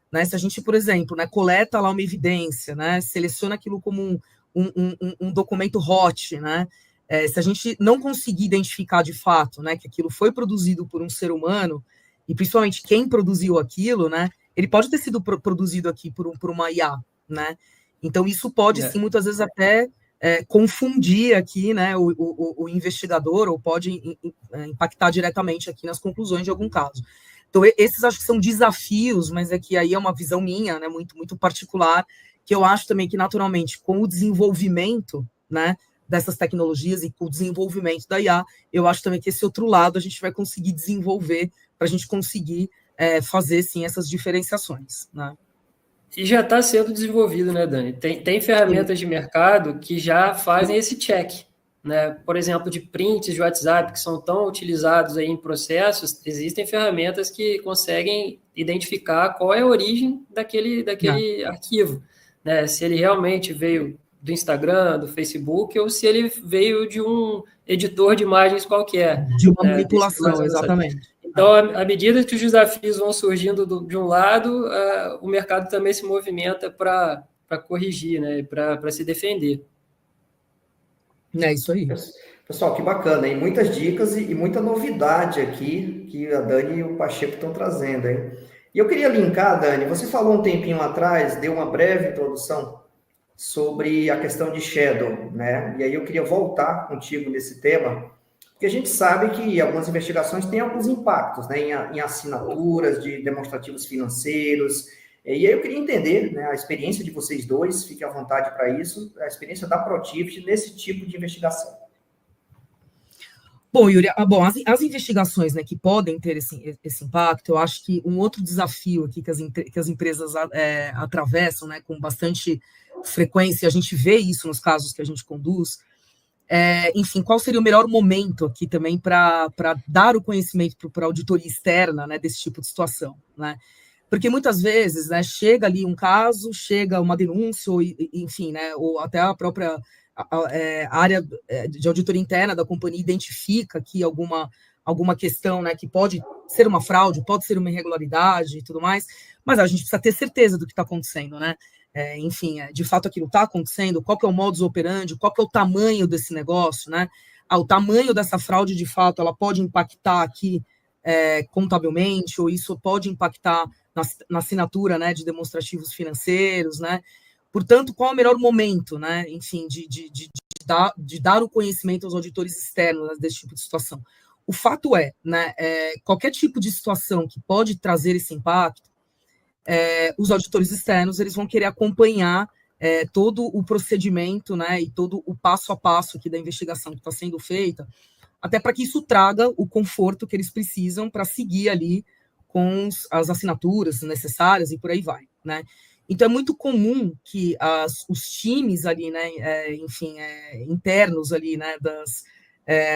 S2: né? Se a gente, por exemplo, né, coleta lá uma evidência, né, seleciona aquilo como um documento hot, né? Se a gente não conseguir identificar de fato, né, que aquilo foi produzido por um ser humano, e principalmente quem produziu aquilo, né, ele pode ter sido produzido aqui por uma IA, né? Então, isso pode, sim, muitas vezes até confundir aqui, né, o investigador, ou pode impactar diretamente aqui nas conclusões de algum caso. Então, esses acho que são desafios, mas é que aí é uma visão minha, né, muito, muito particular, que eu acho também que, naturalmente, com o desenvolvimento, né, dessas tecnologias e com o desenvolvimento da IA, eu acho também que esse outro lado a gente vai conseguir desenvolver para a gente conseguir fazer, sim, essas diferenciações, né.
S3: E já está sendo desenvolvido, né, Dani? Tem ferramentas de mercado que já fazem esse check, né? Por exemplo, de prints de WhatsApp que são tão utilizados aí em processos, existem ferramentas que conseguem identificar qual é a origem daquele arquivo, né? Se ele realmente veio do Instagram, do Facebook, ou se ele veio de um editor de imagens qualquer.
S2: De uma
S3: né?
S2: manipulação, exatamente.
S3: Então, à medida que os desafios vão surgindo de um lado, o mercado também se movimenta para corrigir, né? Para se defender.
S2: É isso aí.
S1: Pessoal, que bacana, hein? Muitas dicas e muita novidade aqui que a Dani e o Pacheco estão trazendo, hein? E eu queria linkar, Dani, você falou um tempinho atrás, deu uma breve introdução sobre a questão de Shadow, né? E aí eu queria voltar contigo nesse tema, porque a gente sabe que algumas investigações têm alguns impactos, né? Em assinaturas de demonstrativos financeiros. E aí eu queria entender, né, a experiência de vocês dois, fique à vontade para isso, a experiência da Protivit nesse tipo de investigação.
S2: Bom, Yuri, as investigações, né, que podem ter esse impacto, eu acho que um outro desafio aqui que as empresas atravessam, né, com bastante frequência, a gente vê isso nos casos que a gente conduz, enfim, qual seria o melhor momento aqui também para dar o conhecimento para a auditoria externa, né, desse tipo de situação, né? Porque muitas vezes, né, chega ali um caso, chega uma denúncia, ou, enfim, né, ou até a própria a área de auditoria interna da companhia identifica aqui alguma questão, né, que pode ser uma fraude, pode ser uma irregularidade e tudo mais, mas a gente precisa ter certeza do que está acontecendo, né? Enfim, de fato aquilo está acontecendo, qual que é o modus operandi, qual que é o tamanho desse negócio, né? O tamanho dessa fraude, de fato, ela pode impactar aqui contabilmente, ou isso pode impactar na assinatura, né, de demonstrativos financeiros, né? Portanto, qual é o melhor momento, né, enfim, de dar o conhecimento aos auditores externos, né, desse tipo de situação? O fato né, qualquer tipo de situação que pode trazer esse impacto, os auditores externos eles vão querer acompanhar todo o procedimento, né, e todo o passo a passo aqui da investigação que está sendo feita, até para que isso traga o conforto que eles precisam para seguir ali com as assinaturas necessárias e por aí vai, né? Então, é muito comum que os times ali, né, enfim, internos ali, né,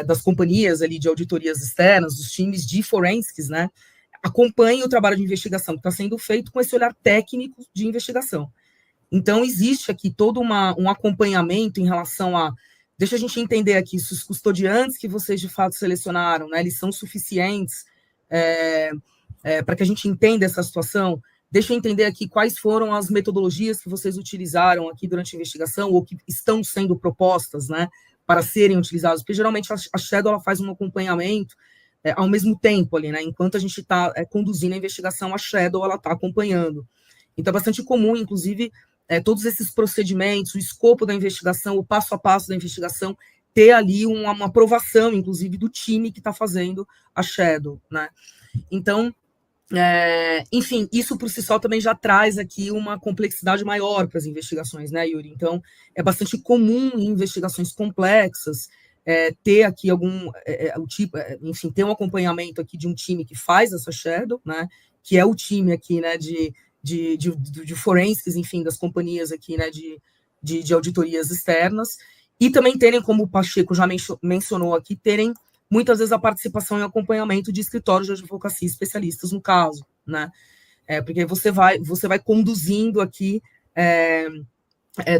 S2: das companhias ali de auditorias externas, os times de forensics, né, acompanhem o trabalho de investigação que está sendo feito com esse olhar técnico de investigação. Então, existe aqui todo um acompanhamento em relação a, deixa a gente entender aqui, se os custodiantes que vocês de fato selecionaram, né, eles são suficientes para que a gente entenda essa situação. Deixa eu entender aqui quais foram as metodologias que vocês utilizaram aqui durante a investigação ou que estão sendo propostas, né, para serem utilizadas, porque geralmente a Shadow ela faz um acompanhamento ao mesmo tempo ali, né, enquanto a gente está conduzindo a investigação, a Shadow ela está acompanhando. Então é bastante comum, inclusive, todos esses procedimentos, o escopo da investigação, o passo a passo da investigação, ter ali uma aprovação, inclusive, do time que está fazendo a Shadow, né. Então, enfim, isso por si só também já traz aqui uma complexidade maior para as investigações, né, Yuri? Então, é bastante comum em investigações complexas ter aqui enfim, ter um acompanhamento aqui de um time que faz essa Shadow, né, que é o time aqui, né, de forensics, enfim, das companhias aqui, né, de auditorias externas, e também terem, como o Pacheco já mencionou aqui, terem muitas vezes a participação e acompanhamento de escritórios de advocacia especialistas no caso, né? Porque você vai conduzindo aqui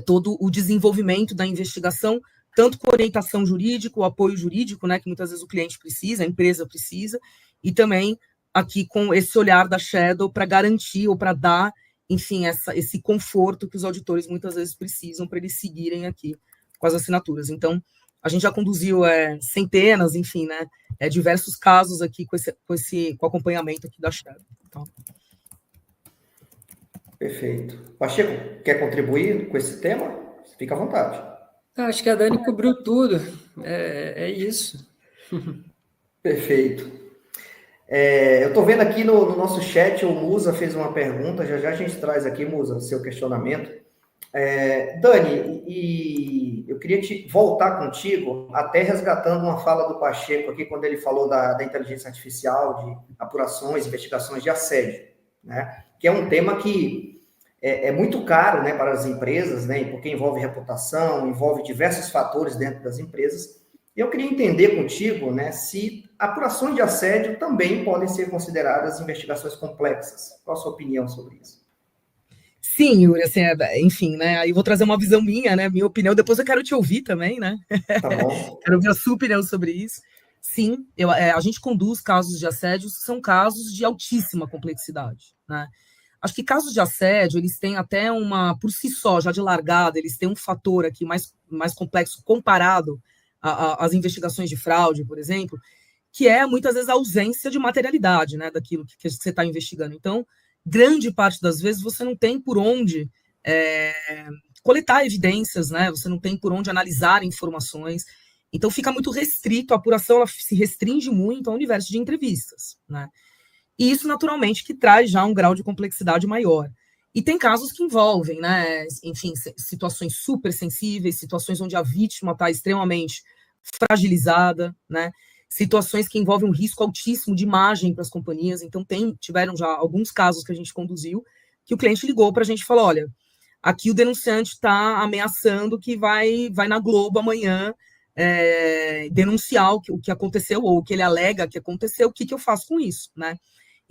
S2: todo o desenvolvimento da investigação, tanto com orientação jurídica, o apoio jurídico, né, que muitas vezes o cliente precisa, a empresa precisa, e também aqui com esse olhar da Shadow para garantir ou para dar, enfim, esse conforto que os auditores muitas vezes precisam para eles seguirem aqui com as assinaturas. Então, a gente já conduziu centenas, enfim, né, diversos casos aqui com acompanhamento aqui da Shadow. Então.
S1: Perfeito. Pacheco, quer contribuir com esse tema? Fica à vontade.
S3: Acho que a Dani cobriu tudo. É isso.
S1: Perfeito. Eu estou vendo aqui no nosso chat, o Musa fez uma pergunta, já a gente traz aqui, Musa, seu questionamento. Dani, e eu queria voltar contigo, até resgatando uma fala do Pacheco aqui, quando ele falou da inteligência artificial, de apurações, investigações de assédio, né? Que é um tema que é muito caro, né, para as empresas, né, porque envolve reputação, envolve diversos fatores dentro das empresas, E eu queria entender contigo, né, se apurações de assédio também podem ser consideradas investigações complexas. Qual a sua opinião sobre isso?
S2: Sim, Yuri, assim, enfim, né? Aí eu vou trazer uma visão minha, né? Minha opinião, depois eu quero te ouvir também, né?
S1: Tá bom?
S2: Quero ouvir a sua opinião sobre isso. Sim, a gente conduz casos de assédio que são casos de altíssima complexidade, né? Acho que casos de assédio, eles têm até por si só, já de largada, eles têm um fator aqui mais complexo comparado às investigações de fraude, por exemplo, que é muitas vezes a ausência de materialidade, né, daquilo que você está investigando. Então, grande parte das vezes você não tem por onde coletar evidências, né? Você não tem por onde analisar informações. Então fica muito restrito, a apuração ela se restringe muito ao universo de entrevistas, né? E isso, naturalmente, que traz já um grau de complexidade maior. E tem casos que envolvem, né, enfim, situações super sensíveis, situações onde a vítima está extremamente fragilizada, né? Situações que envolvem um risco altíssimo de imagem para as companhias. Então, tiveram já alguns casos que a gente conduziu, que o cliente ligou para a gente e falou, olha, aqui o denunciante está ameaçando que vai na Globo amanhã denunciar o que aconteceu, ou o que ele alega que aconteceu, o que eu faço com isso, né?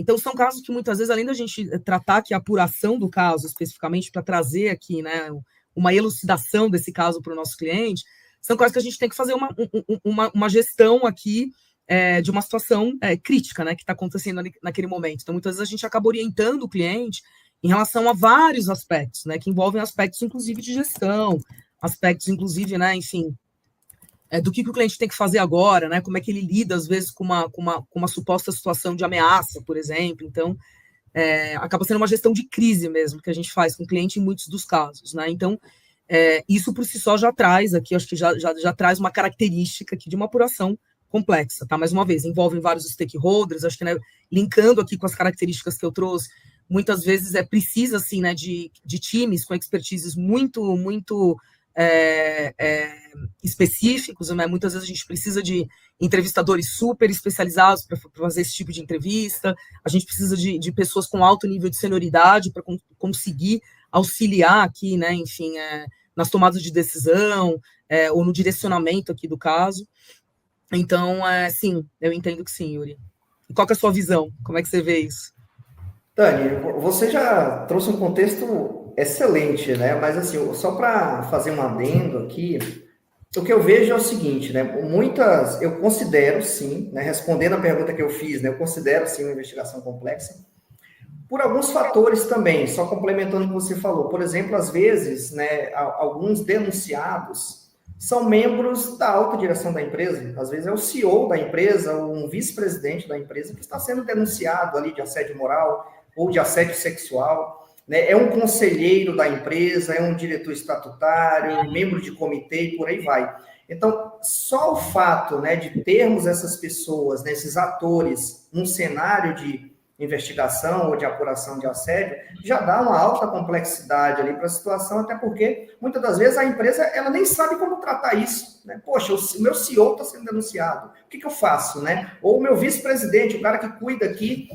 S2: Então, são casos que, muitas vezes, além da gente tratar aqui a apuração do caso, especificamente, para trazer aqui, né, uma elucidação desse caso para o nosso cliente, são coisas que a gente tem que fazer uma gestão aqui de uma situação crítica, né, que está acontecendo ali, naquele momento. Então, muitas vezes, a gente acaba orientando o cliente em relação a vários aspectos, né, que envolvem aspectos, inclusive, de gestão, aspectos, inclusive, né, enfim, do que o cliente tem que fazer agora, né, como é que ele lida, às vezes, com uma suposta situação de ameaça, por exemplo. Então, acaba sendo uma gestão de crise mesmo, que a gente faz com o cliente em muitos dos casos, né. Então, isso por si só já traz aqui, acho que já traz uma característica aqui de uma apuração complexa, tá? Mais uma vez, envolvem vários stakeholders, acho que, né, linkando aqui com as características que eu trouxe, muitas vezes precisa, assim, né, de times com expertises muito específicos, né? Muitas vezes a gente precisa de entrevistadores super especializados para fazer esse tipo de entrevista, a gente precisa de pessoas com alto nível de senioridade para conseguir auxiliar aqui, né, enfim, nas tomadas de decisão, ou no direcionamento aqui do caso. Então, sim, eu entendo que sim, Yuri. E qual que é a sua visão? Como é que você vê isso?
S1: Dani, você já trouxe um contexto excelente, né? Mas, assim, só para fazer um adendo aqui, o que eu vejo é o seguinte, né? Eu considero, sim, né, respondendo a pergunta que eu fiz, né? Eu considero, sim, uma investigação complexa, por alguns fatores também, só complementando o que você falou. Por exemplo, às vezes, né, alguns denunciados são membros da alta direção da empresa. Às vezes é o CEO da empresa, ou um vice-presidente da empresa que está sendo denunciado ali de assédio moral ou de assédio sexual, né? É um conselheiro da empresa, é um diretor estatutário, membro de comitê e por aí vai. Então, só o fato, né, de termos essas pessoas, né, esses atores, num cenário de investigação ou de apuração de assédio, já dá uma alta complexidade ali para a situação, até porque, muitas das vezes, a empresa ela nem sabe como tratar isso, né? Poxa, o meu CEO está sendo denunciado, o que eu faço, né? Ou o meu vice-presidente, o cara que cuida aqui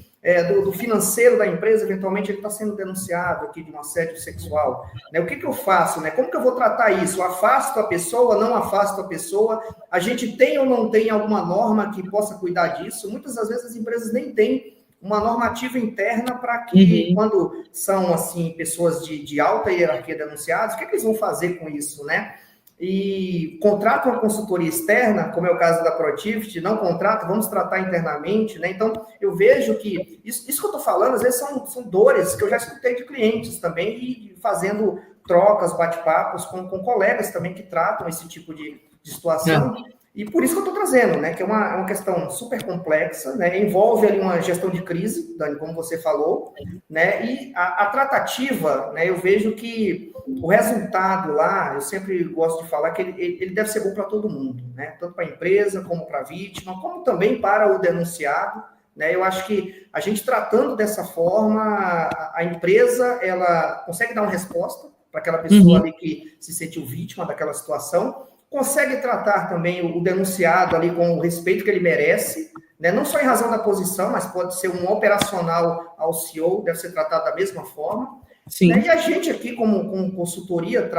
S1: do financeiro da empresa, eventualmente ele está sendo denunciado aqui de um assédio sexual, né? O que eu faço, né? Como que eu vou tratar isso? Afasto a pessoa, não afasto a pessoa? A gente tem ou não tem alguma norma que possa cuidar disso? Muitas das vezes as empresas nem têm uma normativa interna para que, quando são, assim, pessoas de alta hierarquia denunciadas, o que eles vão fazer com isso, né? E contratam uma consultoria externa, como é o caso da Protivit, não contratam, vamos tratar internamente, né? Então, eu vejo que isso que eu estou falando, às vezes são dores que eu já escutei de clientes também, e fazendo trocas, bate-papos com colegas também que tratam esse tipo de situação. E por isso que eu estou trazendo, né? Que é uma questão super complexa, né? Envolve ali uma gestão de crise, Dani, como você falou, né? E a tratativa, né? Eu vejo que o resultado lá, eu sempre gosto de falar que ele deve ser bom para todo mundo, né? Tanto para a empresa, como para a vítima, como também para o denunciado, né? Eu acho que a gente tratando dessa forma, a empresa, ela consegue dar uma resposta para aquela pessoa ali que se sentiu vítima daquela situação, consegue tratar também o denunciado ali com o respeito que ele merece, né? Não só em razão da posição, mas pode ser um operacional ao CEO, deve ser tratado da mesma forma. Sim. Né? E a gente aqui, como consultoria,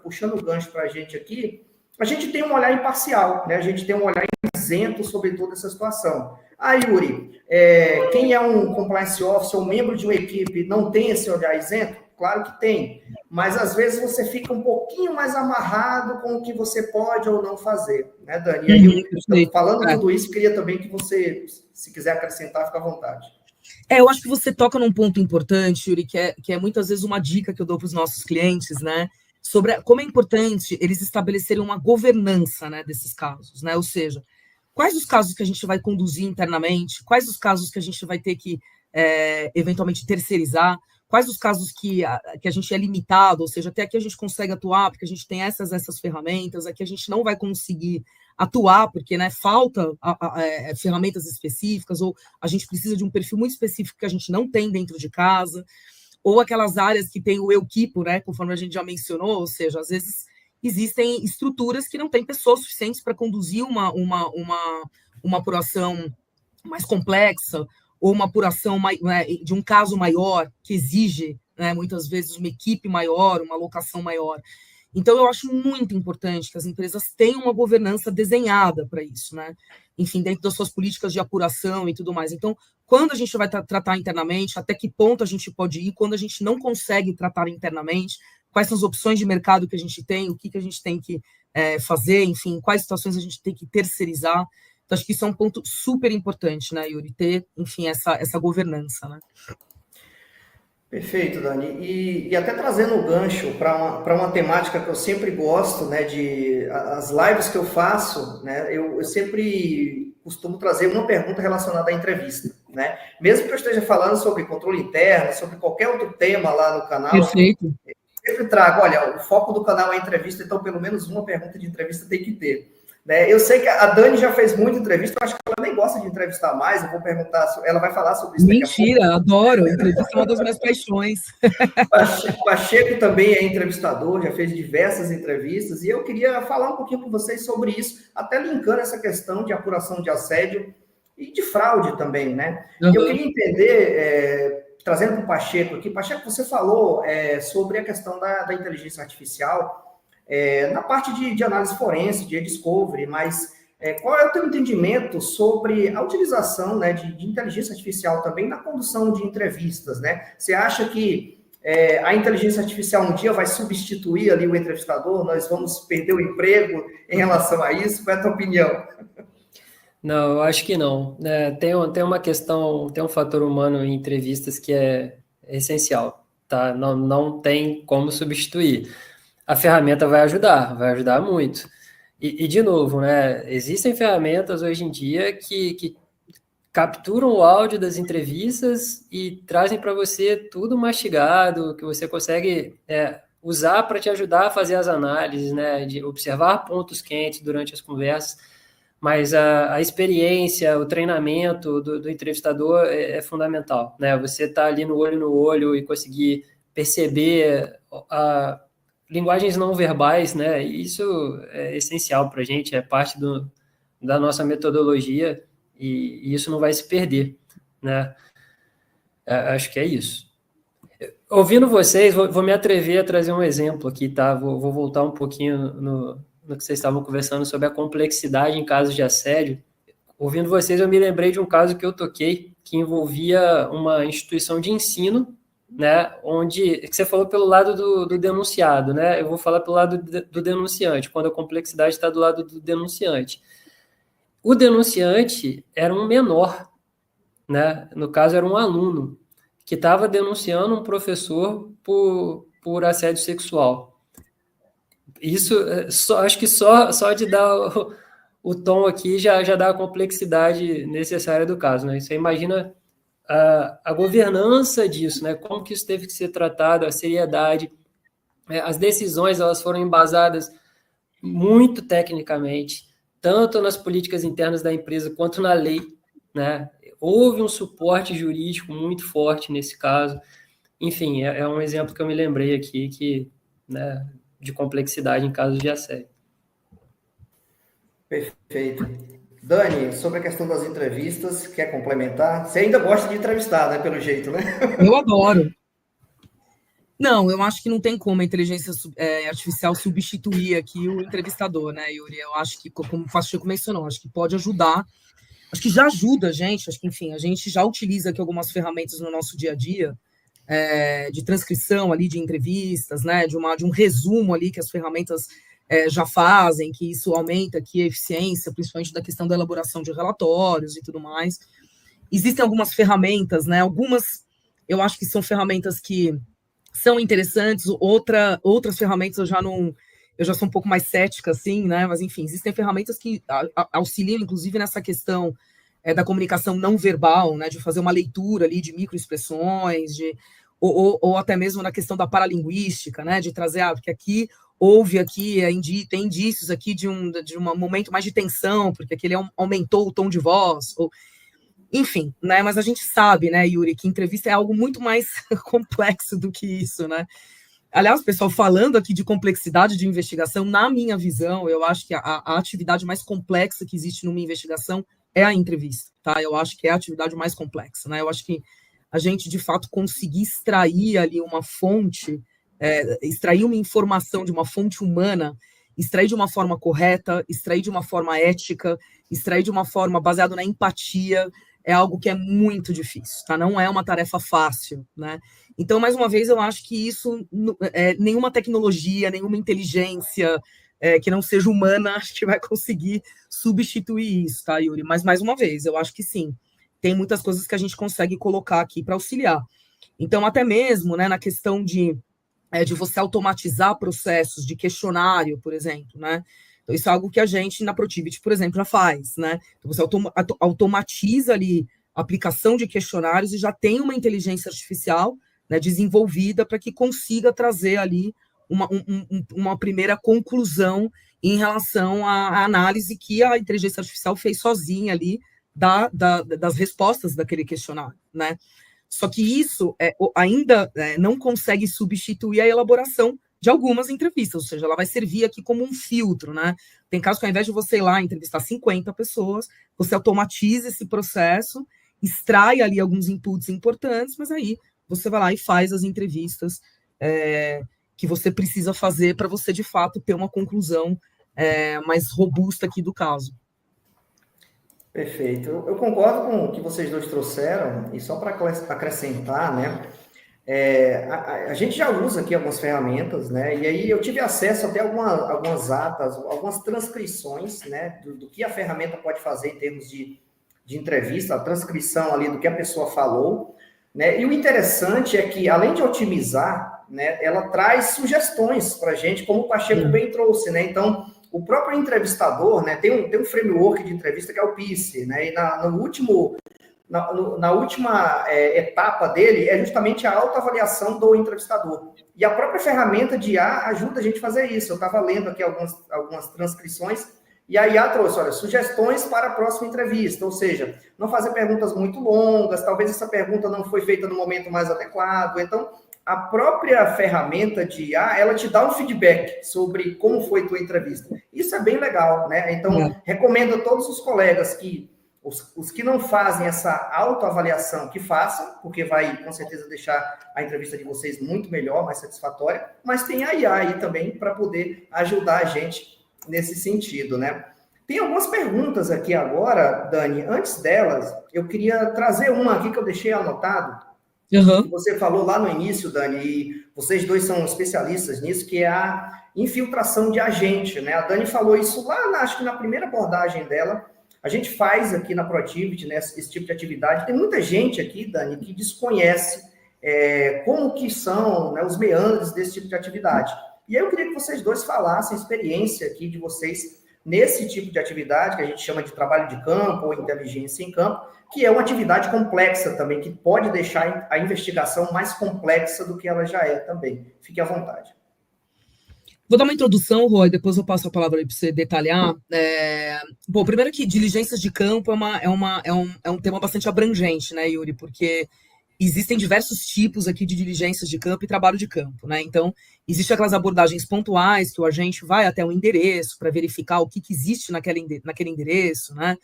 S1: puxando o gancho para a gente aqui, a gente tem um olhar imparcial, né? A gente tem um olhar isento sobre toda essa situação. Yuri, quem é um compliance officer ou membro de uma equipe não tem esse olhar isento? Claro que tem, mas às vezes você fica um pouquinho mais amarrado com o que você pode ou não fazer, né, Dani? E aí, falando tudo isso, queria também que você, se quiser acrescentar, fique à vontade.
S2: Eu acho que você toca num ponto importante, Yuri, que é muitas vezes uma dica que eu dou para os nossos clientes, né? Sobre como é importante eles estabelecerem uma governança, né, desses casos, né? Ou seja, quais os casos que a gente vai conduzir internamente, quais os casos que a gente vai ter que eventualmente terceirizar, quais os casos que a gente é limitado, ou seja, até aqui a gente consegue atuar, porque a gente tem essas ferramentas, aqui a gente não vai conseguir atuar, porque, né, falta ferramentas específicas, ou a gente precisa de um perfil muito específico que a gente não tem dentro de casa, ou aquelas áreas que tem o eu-quipo, né, conforme a gente já mencionou, ou seja, às vezes existem estruturas que não têm pessoas suficientes para conduzir uma apuração mais complexa, ou uma apuração de um caso maior, que exige, né, muitas vezes, uma equipe maior, uma alocação maior. Então, eu acho muito importante que as empresas tenham uma governança desenhada para isso, né? Enfim, dentro das suas políticas de apuração e tudo mais. Então, quando a gente vai tratar internamente, até que ponto a gente pode ir, quando a gente não consegue tratar internamente, quais são as opções de mercado que a gente tem, o que a gente tem que fazer, enfim, quais situações a gente tem que terceirizar. Então, acho que isso é um ponto super importante, né, Yuri, ter, enfim, essa governança, né?
S1: Perfeito, Dani. E até trazendo o gancho para uma temática que eu sempre gosto, né, as lives que eu faço, né, eu sempre costumo trazer uma pergunta relacionada à entrevista, né? Mesmo que eu esteja falando sobre controle interno, sobre qualquer outro tema lá no canal.
S2: Perfeito.
S1: Eu sempre trago, olha, o foco do canal é a entrevista, então pelo menos uma pergunta de entrevista tem que ter. Né? Eu sei que a Dani já fez muita entrevista, eu acho que ela nem gosta de entrevistar mais, eu vou perguntar, ela vai falar sobre isso daqui a pouco.
S2: Mentira, adoro, entrevista é uma das minhas paixões.
S1: Pacheco também é entrevistador, já fez diversas entrevistas, e eu queria falar um pouquinho com vocês sobre isso, até linkando essa questão de apuração de assédio e de fraude também, né? Uhum. Eu queria entender, trazendo para o Pacheco aqui, Pacheco, você falou sobre a questão da inteligência artificial, na parte de análise forense, de e-discovery, mas qual é o teu entendimento sobre a utilização, né, de inteligência artificial também na condução de entrevistas, né? Você acha que a inteligência artificial um dia vai substituir ali o entrevistador? Nós vamos perder o emprego em relação a isso? Qual é a tua opinião?
S3: Não, eu acho que não. Tem uma questão, tem um fator humano em entrevistas que é essencial, tá? Não tem como substituir. A ferramenta vai ajudar muito. E de novo, né, existem ferramentas hoje em dia que capturam o áudio das entrevistas e trazem para você tudo mastigado, que você consegue usar para te ajudar a fazer as análises, né, de observar pontos quentes durante as conversas, mas a experiência, o treinamento do entrevistador é fundamental, né? Você tá ali no olho e conseguir perceber linguagens não verbais, né? Isso é essencial para a gente, é parte da nossa metodologia e isso não vai se perder, né? Acho que é isso. Ouvindo vocês, vou me atrever a trazer um exemplo aqui, tá? Vou voltar um pouquinho no que vocês estavam conversando sobre a complexidade em casos de assédio. Ouvindo vocês, eu me lembrei de um caso que eu toquei, que envolvia uma instituição de ensino, né, que você falou pelo lado do denunciado, né? Eu vou falar pelo lado do denunciante, quando a complexidade está do lado do denunciante. O denunciante era um menor, né? No caso, era um aluno que estava denunciando um professor por assédio sexual. Isso, acho que só de dar o tom aqui já dá a complexidade necessária do caso, né? Você imagina a governança disso, né? Como que isso teve que ser tratado, a seriedade, as decisões elas foram embasadas muito tecnicamente, tanto nas políticas internas da empresa quanto na lei, né? Houve um suporte jurídico muito forte nesse caso. Enfim, é um exemplo que eu me lembrei aqui né, de complexidade em casos de assédio.
S1: Perfeito. Dani, sobre a questão das entrevistas, quer complementar? Você ainda gosta de entrevistar, né? Pelo jeito, né?
S2: Eu adoro. Não, eu acho que não tem como a inteligência artificial substituir aqui o entrevistador, né, Yuri? Eu acho que, como o Pacheco mencionou, acho que pode ajudar, acho que já ajuda a gente, acho que, enfim, a gente já utiliza aqui algumas ferramentas no nosso dia a dia, de transcrição ali de entrevistas, né, de um resumo ali que as ferramentas já fazem, que isso aumenta aqui a eficiência, principalmente da questão da elaboração de relatórios e tudo mais. Existem algumas ferramentas, né, algumas eu acho que são ferramentas que são interessantes, outras ferramentas eu já sou um pouco mais cética, assim, né, mas enfim, existem ferramentas que auxiliam, inclusive, nessa questão da comunicação não verbal, né, de fazer uma leitura ali de microexpressões, ou até mesmo na questão da paralinguística, né, de trazer, porque aqui tem indícios aqui de um momento mais de tensão, porque aquele aumentou o tom de voz, enfim, né, mas a gente sabe, né, Yuri, que entrevista é algo muito mais complexo do que isso, né. Aliás, pessoal, falando aqui de complexidade de investigação, na minha visão, eu acho que a atividade mais complexa que existe numa investigação é a entrevista, tá? Eu acho que é a atividade mais complexa, né? Eu acho que a gente, de fato, conseguir extrair ali uma fonte, extrair uma informação de uma fonte humana, extrair de uma forma correta, extrair de uma forma ética, extrair de uma forma baseada na empatia, é algo que é muito difícil, tá? Não é uma tarefa fácil, né? Então, mais uma vez, eu acho que isso, nenhuma tecnologia, nenhuma inteligência que não seja humana, acho que vai conseguir substituir isso, tá, Yuri? Mas, mais uma vez, eu acho que sim, tem muitas coisas que a gente consegue colocar aqui para auxiliar. Então, até mesmo, né, na questão de você automatizar processos de questionário, por exemplo, né? Então, isso é algo que a gente, na Protiviti, por exemplo, já faz, né? Então, você automatiza ali a aplicação de questionários e já tem uma inteligência artificial, né, desenvolvida para que consiga trazer ali uma primeira conclusão em relação à análise que a inteligência artificial fez sozinha ali das respostas daquele questionário, né? Só que isso ainda não consegue substituir a elaboração de algumas entrevistas, ou seja, ela vai servir aqui como um filtro, né? Tem casos que ao invés de você ir lá entrevistar 50 pessoas, você automatiza esse processo, extrai ali alguns inputs importantes, mas aí você vai lá e faz as entrevistas que você precisa fazer para você, de fato, ter uma conclusão mais robusta aqui do caso.
S1: Perfeito. Eu concordo com o que vocês dois trouxeram, e só para acrescentar, né? A gente já usa aqui algumas ferramentas, né? E aí eu tive acesso até algumas atas, algumas transcrições, né? Do que a ferramenta pode fazer em termos de entrevista, a transcrição ali do que a pessoa falou, né? E o interessante é que, além de otimizar, né? Ela traz sugestões para a gente, como o Pacheco bem trouxe, né? Então, o próprio entrevistador, né? Tem um framework de entrevista que é o PICE, né? E na última etapa dele é justamente a autoavaliação do entrevistador. E a própria ferramenta de IA ajuda a gente a fazer isso. Eu estava lendo aqui algumas transcrições e a IA trouxe, olha, sugestões para a próxima entrevista, ou seja, não fazer perguntas muito longas, talvez essa pergunta não foi feita no momento mais adequado. Então, a própria ferramenta de IA, ela te dá um feedback sobre como foi a tua entrevista. Isso é bem legal, né? Então, recomendo a todos os colegas que os que não fazem essa autoavaliação, que façam, porque vai, com certeza, deixar a entrevista de vocês muito melhor, mais satisfatória, mas tem a IA aí também para poder ajudar a gente nesse sentido, né? Tem algumas perguntas aqui agora, Dani. Antes delas, eu queria trazer uma aqui que eu deixei anotado, que você falou lá no início, Dani, e vocês dois são especialistas nisso, que é a infiltração de agente, né? A Dani falou isso lá, acho que na primeira abordagem dela. A gente faz aqui na Protiviti, né, esse tipo de atividade. Tem muita gente aqui, Dani, que desconhece como que são, né, os meandros desse tipo de atividade. E aí eu queria que vocês dois falassem a experiência aqui de vocês nesse tipo de atividade, que a gente chama de trabalho de campo ou inteligência em campo, que é uma atividade complexa também, que pode deixar a investigação mais complexa do que ela já é também. Fique à vontade.
S2: Vou dar uma introdução, Roy, depois eu passo a palavra aí para você detalhar. Bom, primeiro que diligências de campo é um tema bastante abrangente, né, Yuri? Porque existem diversos tipos aqui de diligências de campo e trabalho de campo, né? Então, existem aquelas abordagens pontuais que o agente vai até um endereço para verificar o que existe naquele endereço, né?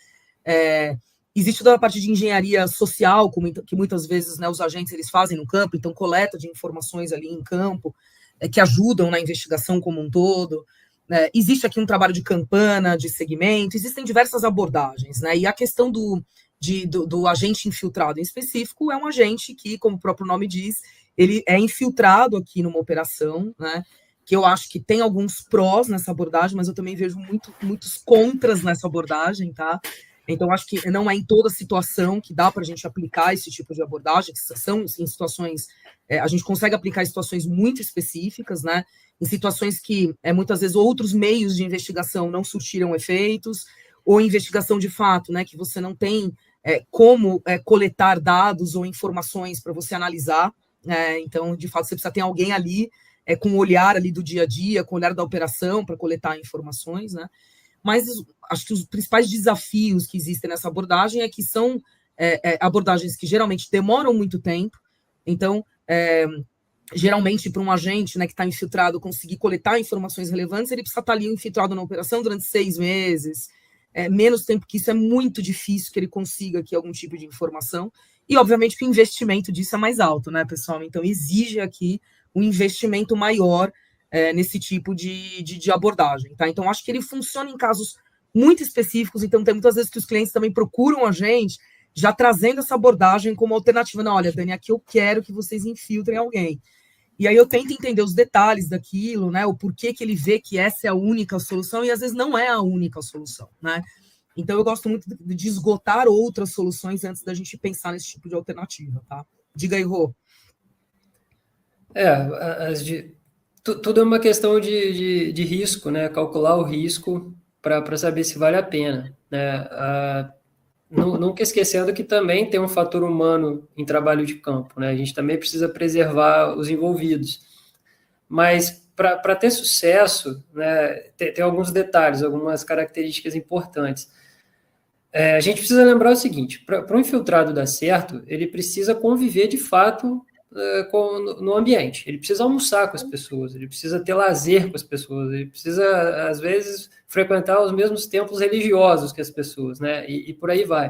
S2: Existe toda a parte de engenharia social, que muitas vezes, né, os agentes eles fazem no campo, então coleta de informações ali em campo, que ajudam na investigação como um todo. Existe aqui um trabalho de campana, de segmento, existem diversas abordagens, né? E a questão do agente infiltrado em específico é um agente que, como o próprio nome diz, ele é infiltrado aqui numa operação, né? Que eu acho que tem alguns prós nessa abordagem, mas eu também vejo muitos contras nessa abordagem, tá? Então, acho que não é em toda situação que dá para a gente aplicar esse tipo de abordagem, que são em situações, a gente consegue aplicar em situações muito específicas, né? Em situações que, muitas vezes, outros meios de investigação não surtiram efeitos, ou investigação de fato, né? Que você não tem como coletar dados ou informações para você analisar, então, de fato, você precisa ter alguém ali com o olhar ali do dia a dia, com o olhar da operação para coletar informações, né? Mas acho que os principais desafios que existem nessa abordagem é que são abordagens que geralmente demoram muito tempo. Então, geralmente, para um agente, né, que está infiltrado conseguir coletar informações relevantes, ele precisa estar ali infiltrado na operação durante 6 meses. Menos tempo que isso é muito difícil que ele consiga aqui algum tipo de informação. E, obviamente, que o investimento disso é mais alto, né, pessoal? Então, exige aqui um investimento maior nesse tipo de abordagem, tá? Então, acho que ele funciona em casos muito específicos, então tem muitas vezes que os clientes também procuram a gente já trazendo essa abordagem como alternativa. Não, olha, Dani, aqui eu quero que vocês infiltrem alguém. E aí eu tento entender os detalhes daquilo, né? O porquê que ele vê que essa é a única solução, e às vezes não é a única solução, né? Então eu gosto muito de esgotar outras soluções antes da gente pensar nesse tipo de alternativa, tá? Diga aí, Rô.
S3: Tudo é uma questão de risco, né? Calcular o risco para saber se vale a pena, né? Nunca esquecendo que também tem um fator humano em trabalho de campo, né? A gente também precisa preservar os envolvidos. Mas para ter sucesso, né, tem alguns detalhes, algumas características importantes. A gente precisa lembrar o seguinte: para um infiltrado dar certo, ele precisa conviver de fato no ambiente, ele precisa almoçar com as pessoas, ele precisa ter lazer com as pessoas, ele precisa, às vezes, frequentar os mesmos templos religiosos que as pessoas, né? E por aí vai.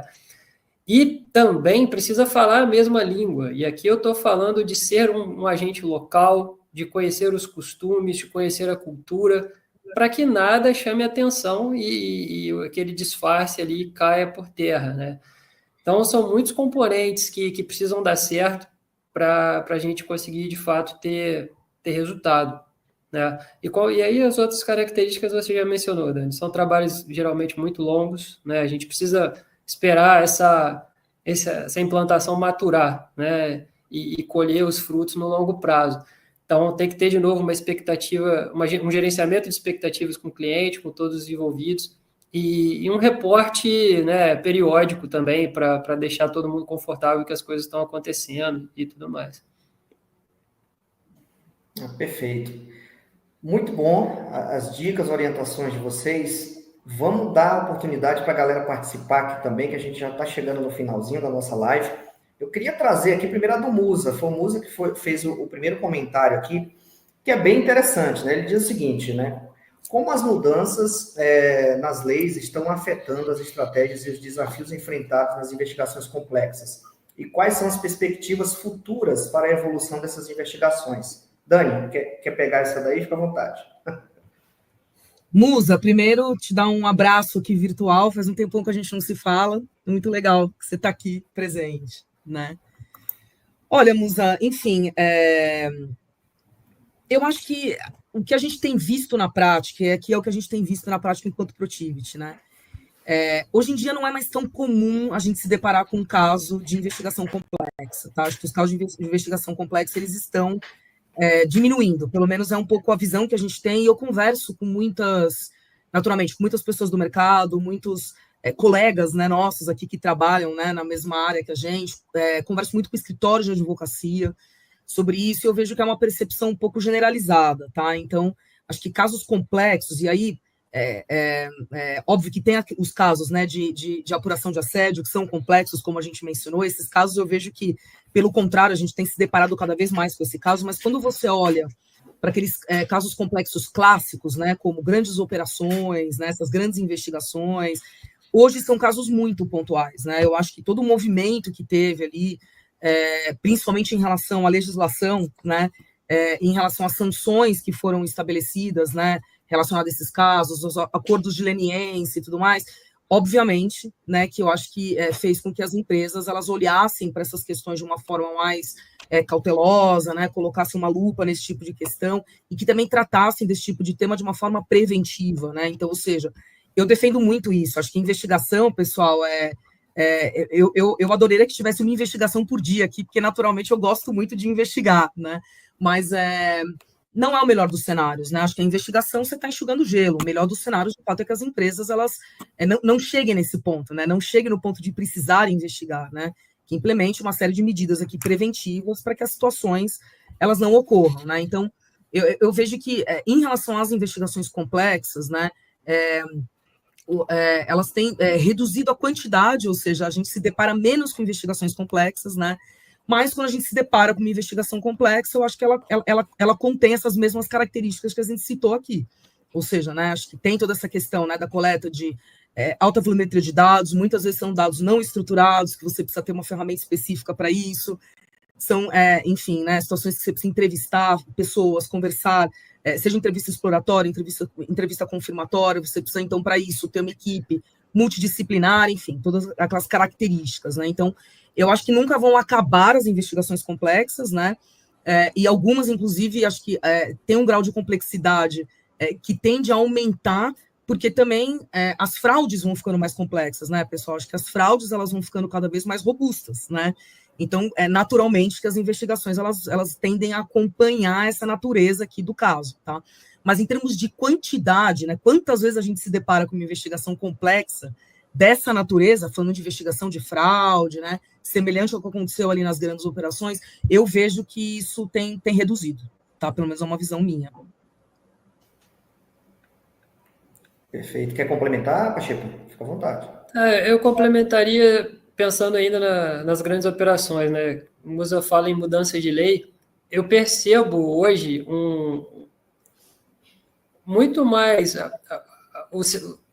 S3: E também precisa falar a mesma língua, e aqui eu estou falando de ser um agente local, de conhecer os costumes, de conhecer a cultura, para que nada chame atenção e aquele disfarce ali caia por terra, né? Então, são muitos componentes que precisam dar certo para a gente conseguir, de fato, ter resultado, né? E aí as outras características você já mencionou, Dani. São trabalhos geralmente muito longos, né? A gente precisa esperar essa implantação maturar, né? E colher os frutos no longo prazo. Então, tem que ter, de novo, uma expectativa, um gerenciamento de expectativas com o cliente, com todos os envolvidos, e um reporte, né, periódico também, para deixar todo mundo confortável que as coisas estão acontecendo e tudo mais.
S1: Perfeito. Muito bom as dicas, orientações de vocês. Vamos dar a oportunidade para a galera participar aqui também, que a gente já está chegando no finalzinho da nossa live. Eu queria trazer aqui primeiro a do Musa. Foi o Musa que fez o primeiro comentário aqui, que é bem interessante, né? Ele diz o seguinte, né? Como as mudanças nas leis estão afetando as estratégias e os desafios enfrentados nas investigações complexas? E quais são as perspectivas futuras para a evolução dessas investigações? Dani, quer pegar essa daí? Fica à vontade.
S2: Musa, primeiro te dar um abraço aqui virtual. Faz um tempão que a gente não se fala. Muito legal que você está aqui presente, né? Olha, Musa, enfim, eu acho que o que a gente tem visto na prática é o que a gente tem visto na prática enquanto Protivit, né? Hoje em dia não é mais tão comum a gente se deparar com um caso de investigação complexa, tá? Acho que os casos de investigação complexa, eles estão diminuindo, pelo menos é um pouco a visão que a gente tem, e eu converso com naturalmente, com muitas pessoas do mercado, muitos colegas, né, nossos aqui que trabalham, né, na mesma área que a gente, converso muito com escritórios de advocacia sobre isso, e eu vejo que é uma percepção um pouco generalizada, tá? Então, acho que casos complexos, e aí óbvio que tem os casos, né, de apuração de assédio, que são complexos, como a gente mencionou. Esses casos eu vejo que, pelo contrário, a gente tem se deparado cada vez mais com esse caso, mas quando você olha para aqueles casos complexos clássicos, né, como grandes operações, né, essas grandes investigações, hoje são casos muito pontuais, né? Eu acho que todo o movimento que teve ali, principalmente em relação à legislação, né? Em relação às sanções que foram estabelecidas, né? Relacionadas a esses casos, os acordos de leniência e tudo mais, obviamente, né? Que eu acho que fez com que as empresas elas olhassem para essas questões de uma forma mais cautelosa, né? Colocassem uma lupa nesse tipo de questão e que também tratassem desse tipo de tema de uma forma preventiva, né? Então, ou seja, eu defendo muito isso. Acho que investigação, pessoal, eu adoraria que tivesse uma investigação por dia aqui, porque naturalmente eu gosto muito de investigar, né? Mas não é o melhor dos cenários, né? Acho que a investigação você está enxugando gelo. O melhor dos cenários, de fato, é que as empresas elas não cheguem nesse ponto, né? Não cheguem no ponto de precisar investigar, né? Que implemente uma série de medidas aqui preventivas para que as situações elas não ocorram, né? Então, eu vejo que em relação às investigações complexas, né? Elas têm reduzido a quantidade, ou seja, a gente se depara menos com investigações complexas, né? Mas quando a gente se depara com uma investigação complexa, eu acho que ela contém essas mesmas características que a gente citou aqui. Ou seja, né, acho que tem toda essa questão, né, da coleta de alta volumetria de dados, muitas vezes são dados não estruturados, que você precisa ter uma ferramenta específica para isso. São, enfim, né, situações que você precisa entrevistar pessoas, conversar, seja entrevista exploratória, entrevista confirmatória, você precisa, então, para isso, ter uma equipe multidisciplinar, enfim, todas aquelas características, né? Então, eu acho que nunca vão acabar as investigações complexas, né? E algumas, inclusive, acho que tem um grau de complexidade que tende a aumentar, porque também as fraudes vão ficando mais complexas, né, pessoal? Acho que as fraudes elas vão ficando cada vez mais robustas, né? Então, naturalmente que as investigações elas tendem a acompanhar essa natureza aqui do caso, tá? Mas em termos de quantidade, né? Quantas vezes a gente se depara com uma investigação complexa dessa natureza, falando de investigação de fraude, né? Semelhante ao que aconteceu ali nas grandes operações, eu vejo que isso tem reduzido, tá? Pelo menos é uma visão minha.
S1: Perfeito. Quer complementar, Pacheco? Fica à vontade.
S3: Eu complementaria pensando ainda nas grandes operações, né? O Musa fala em mudança de lei. Eu percebo hoje muito mais,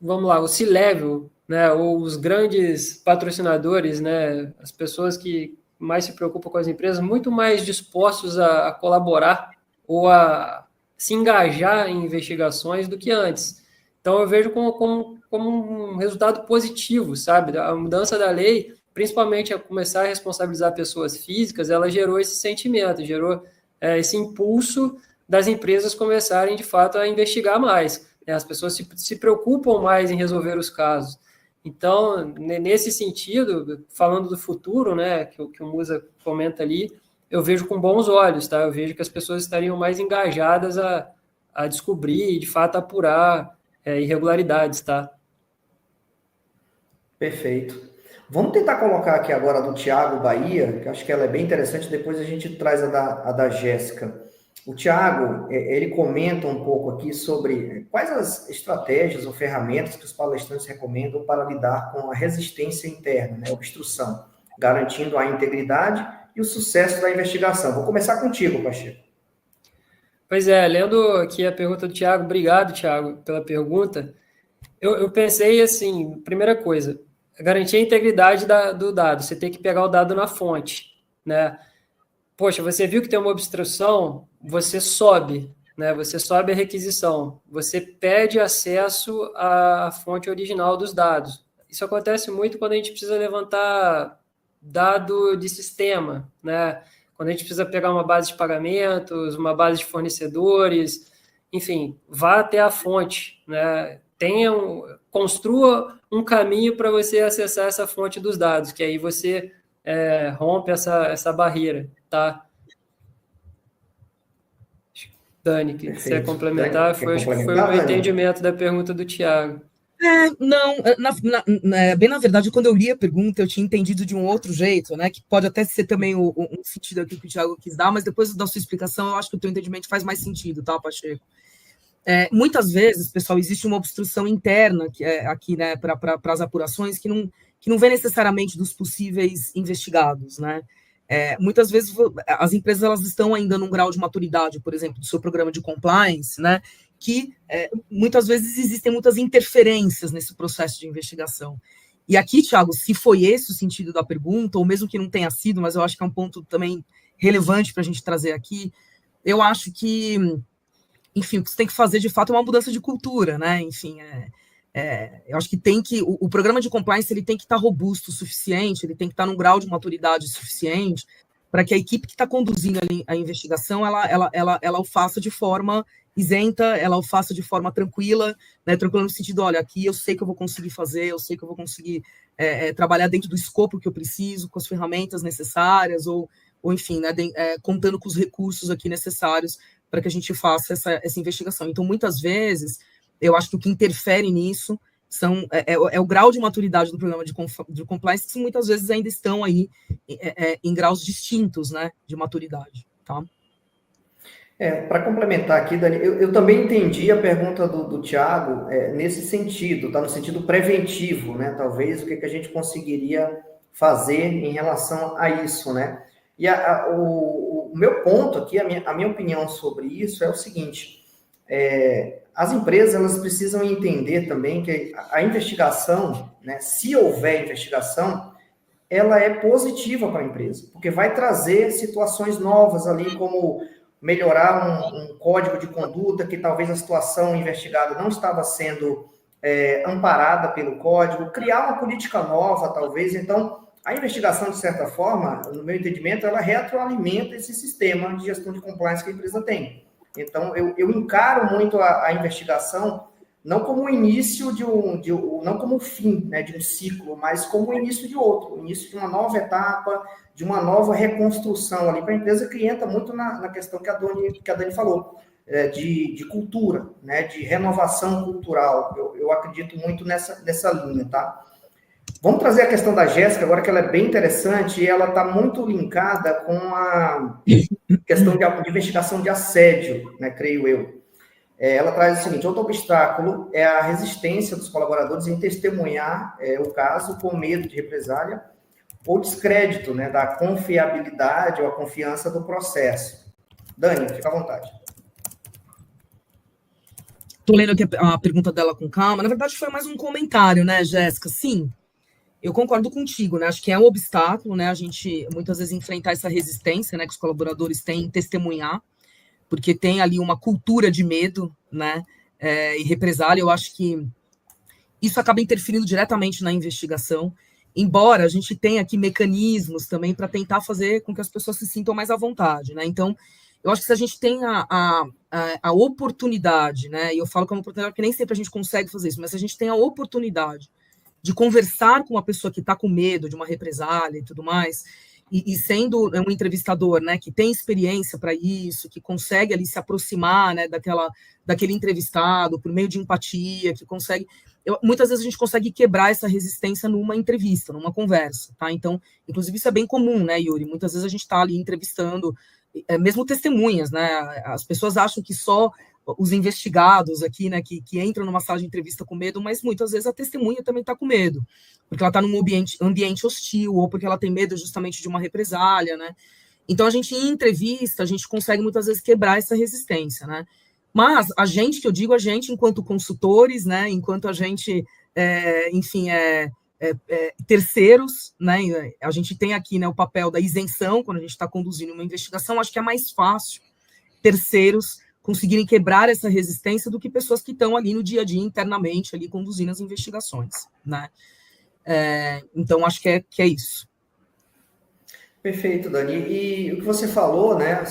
S3: vamos lá, o C-level, né? Ou os grandes patrocinadores, né? As pessoas que mais se preocupam com as empresas, muito mais dispostos a colaborar ou a se engajar em investigações do que antes. Então, eu vejo como um resultado positivo, sabe? A mudança da lei, principalmente a começar a responsabilizar pessoas físicas, ela gerou esse sentimento, gerou esse impulso das empresas começarem, de fato, a investigar mais. Né? As pessoas se preocupam mais em resolver os casos. Então, nesse sentido, falando do futuro, né, que o Musa comenta ali, eu vejo com bons olhos, tá? Eu vejo que as pessoas estariam mais engajadas a descobrir e, de fato, apurar irregularidades, tá?
S1: Perfeito. Vamos tentar colocar aqui agora a do Thiago Bahia, que acho que ela é bem interessante, depois a gente traz a da Jéssica. O Thiago, ele comenta um pouco aqui sobre quais as estratégias ou ferramentas que os palestrantes recomendam para lidar com a resistência interna, né, obstrução, garantindo a integridade e o sucesso da investigação. Vou começar contigo, Pacheco.
S3: Pois é, lendo aqui a pergunta do Thiago, obrigado, Thiago, pela pergunta. Eu pensei assim, primeira coisa, garantir a integridade do dado, você tem que pegar o dado na fonte, né? Poxa, você viu que tem uma obstrução, você sobe, né? Você sobe a requisição, você pede acesso à fonte original dos dados. Isso acontece muito quando a gente precisa levantar dado de sistema, né? Quando a gente precisa pegar uma base de pagamentos, uma base de fornecedores, enfim, vá até a fonte, né? Construa um caminho para você acessar essa fonte dos dados, que aí você rompe essa barreira, tá? Dani, que você complementar, foi o meu entendimento da pergunta do Thiago.
S2: Não, bem na verdade, quando eu li a pergunta, eu tinha entendido de um outro jeito, né? Que pode até ser também um sentido aqui que o Thiago quis dar, mas depois da sua explicação, eu acho que o teu entendimento faz mais sentido, tá, Pacheco? Muitas vezes, pessoal, existe uma obstrução interna aqui, né, para as apurações que não vem necessariamente dos possíveis investigados, né? Muitas vezes as empresas elas estão ainda num grau de maturidade, por exemplo, do seu programa de compliance, né? que muitas vezes existem muitas interferências nesse processo de investigação. E aqui, Thiago, se foi esse o sentido da pergunta, ou mesmo que não tenha sido, mas eu acho que é um ponto também relevante para a gente trazer aqui, eu acho que, enfim, o que você tem que fazer, de fato, é uma mudança de cultura, né? Enfim, eu acho que o programa de compliance ele tem que estar robusto o suficiente, ele tem que estar num grau de maturidade suficiente para que a equipe que está conduzindo a investigação, ela o faça de forma isenta, ela o faça de forma tranquila, né, tranquila no sentido, olha, aqui eu sei que eu vou conseguir fazer, eu sei que eu vou conseguir trabalhar dentro do escopo que eu preciso, com as ferramentas necessárias, ou enfim, né, contando com os recursos aqui necessários para que a gente faça essa investigação. Então, muitas vezes, eu acho que o que interfere nisso é o grau de maturidade do programa de compliance, que muitas vezes ainda estão aí em graus distintos, né, de maturidade, tá?
S1: Para complementar aqui, Dani, eu também entendi a pergunta do Thiago nesse sentido, tá? No sentido preventivo, né? Talvez o que a gente conseguiria fazer em relação a isso, né? E o meu ponto aqui, a minha opinião sobre isso é o seguinte: as empresas elas precisam entender também que a investigação, né? Se houver investigação, ela é positiva para a empresa, porque vai trazer situações novas ali, como melhorar um código de conduta, que talvez a situação investigada não estava sendo amparada pelo código, criar uma política nova, talvez. Então, a investigação, de certa forma, no meu entendimento, ela retroalimenta esse sistema de gestão de compliance que a empresa tem. Então, eu encaro muito a investigação não como o início não como o fim, né, de um ciclo, mas como o início de outro, o início de uma nova etapa, de uma nova reconstrução ali para a empresa, que entra muito na questão que a Dani falou, de cultura, né, de renovação cultural. Eu acredito muito nessa linha, tá? Vamos trazer a questão da Jéssica agora, que ela é bem interessante, e ela está muito linkada com a questão de investigação de assédio, né, creio eu. Ela traz o seguinte: outro obstáculo é a resistência dos colaboradores em testemunhar o caso com medo de represália ou descrédito, né, da confiabilidade ou a confiança do processo. Dani, fica à vontade.
S2: Estou lendo aqui a pergunta dela com calma. Na verdade, foi mais um comentário, né, Jéssica? Sim, eu concordo contigo, né? Acho que é um obstáculo, né? A gente muitas vezes enfrentar essa resistência, né, que os colaboradores têm em testemunhar, porque tem ali uma cultura de medo, né, e represália. Eu acho que isso acaba interferindo diretamente na investigação, embora a gente tenha aqui mecanismos também para tentar fazer com que as pessoas se sintam mais à vontade, né? Então, eu acho que se a gente tem a oportunidade, né, e eu falo que é uma oportunidade porque nem sempre a gente consegue fazer isso, mas se a gente tem a oportunidade de conversar com uma pessoa que está com medo de uma represália e tudo mais, e sendo um entrevistador, né, que tem experiência para isso, que consegue ali se aproximar, né, daquele entrevistado por meio de empatia, que consegue... muitas vezes a gente consegue quebrar essa resistência numa entrevista, numa conversa, tá? Então, inclusive isso é bem comum, né, Yuri? Muitas vezes a gente está ali entrevistando, mesmo testemunhas, né? As pessoas acham que só os investigados aqui, né, que entram numa sala de entrevista com medo, mas muitas vezes a testemunha também está com medo, porque ela está num ambiente hostil, ou porque ela tem medo justamente de uma represália, né? Então, em entrevista, a gente consegue muitas vezes quebrar essa resistência, né? Mas a gente, que eu digo a gente, enquanto consultores, né, enquanto a gente, terceiros, né, a gente tem aqui, né, o papel da isenção, quando a gente está conduzindo uma investigação. Acho que é mais fácil terceiros conseguirem quebrar essa resistência do que pessoas que estão ali no dia a dia, internamente, ali conduzindo as investigações, né? Então, acho que é isso.
S1: Perfeito, Dani. E o que você falou, né,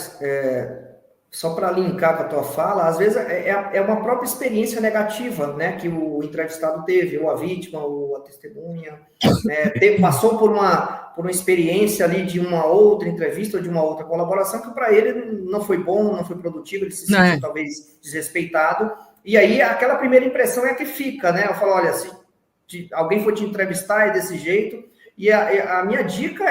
S1: só para linkar com a tua fala, às vezes é uma própria experiência negativa, né, que o entrevistado teve, ou a vítima, ou a testemunha, né, passou por uma experiência ali de uma outra entrevista ou de uma outra colaboração que para ele não foi bom, não foi produtivo, ele se sentiu talvez desrespeitado, e aí aquela primeira impressão é a que fica, né? Eu falo, olha, se alguém for te entrevistar é desse jeito. E a minha dica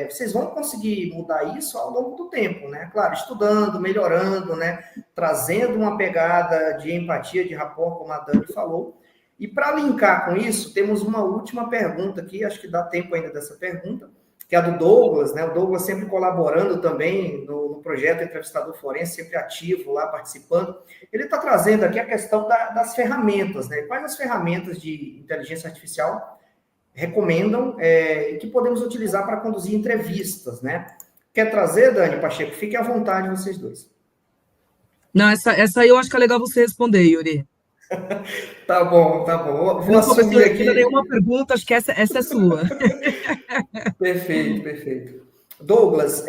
S1: vocês vão conseguir mudar isso ao longo do tempo, né? Claro, estudando, melhorando, né? Trazendo uma pegada de empatia, de rapport, como a Dani falou. E para linkar com isso, temos uma última pergunta aqui, acho que dá tempo ainda dessa pergunta, que é a do Douglas, né? O Douglas sempre colaborando também no projeto Entrevistador Forense, sempre ativo lá, participando. Ele está trazendo aqui a questão das ferramentas, né? Quais as ferramentas de inteligência artificial recomendam que podemos utilizar para conduzir entrevistas, né? Quer trazer, Dani, Pacheco? Fiquem à vontade, vocês dois.
S2: Não, essa aí eu acho que é legal você responder, Yuri.
S1: Tá bom, tá bom. Vou
S2: não
S1: assumir aqui.
S2: Nenhuma pergunta, acho que essa é sua.
S1: Perfeito, perfeito. Douglas,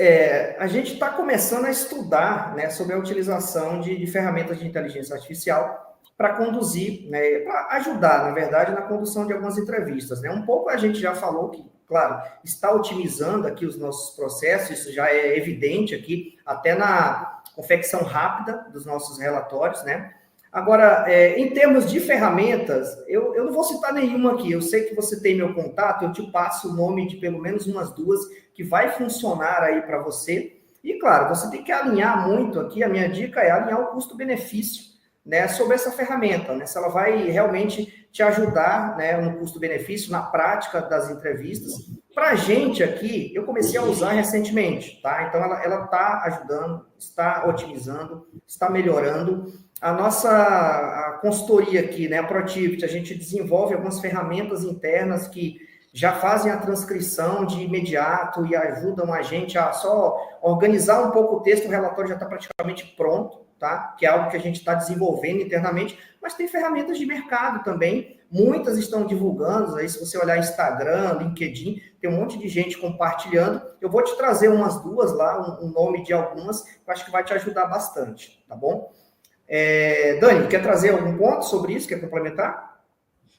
S1: a gente está começando a estudar, né, sobre a utilização de ferramentas de inteligência artificial para conduzir, né, para ajudar, na verdade, na condução de algumas entrevistas, né? Um pouco a gente já falou que, claro, está otimizando aqui os nossos processos, isso já é evidente aqui, até na confecção rápida dos nossos relatórios, né? Agora, em termos de ferramentas, eu não vou citar nenhuma aqui, eu sei que você tem meu contato, eu te passo o nome de pelo menos umas duas que vai funcionar aí para você. E, claro, você tem que alinhar muito aqui, a minha dica é alinhar o custo-benefício, né, sobre essa ferramenta, né, se ela vai realmente te ajudar, né, no custo-benefício, na prática das entrevistas. Para a gente aqui, eu comecei a usar recentemente, tá? Então, ela está ajudando, está otimizando, está melhorando. A consultoria aqui, né, a Protivit, a gente desenvolve algumas ferramentas internas que já fazem a transcrição de imediato e ajudam a gente a só organizar um pouco o texto, o relatório já está praticamente pronto, tá? Que é algo que a gente está desenvolvendo internamente, mas tem ferramentas de mercado também, muitas estão divulgando, aí se você olhar Instagram, LinkedIn, tem um monte de gente compartilhando, eu vou te trazer umas duas lá, um nome de algumas, que eu acho que vai te ajudar bastante, tá bom? Dani, quer trazer algum ponto sobre isso? Quer complementar?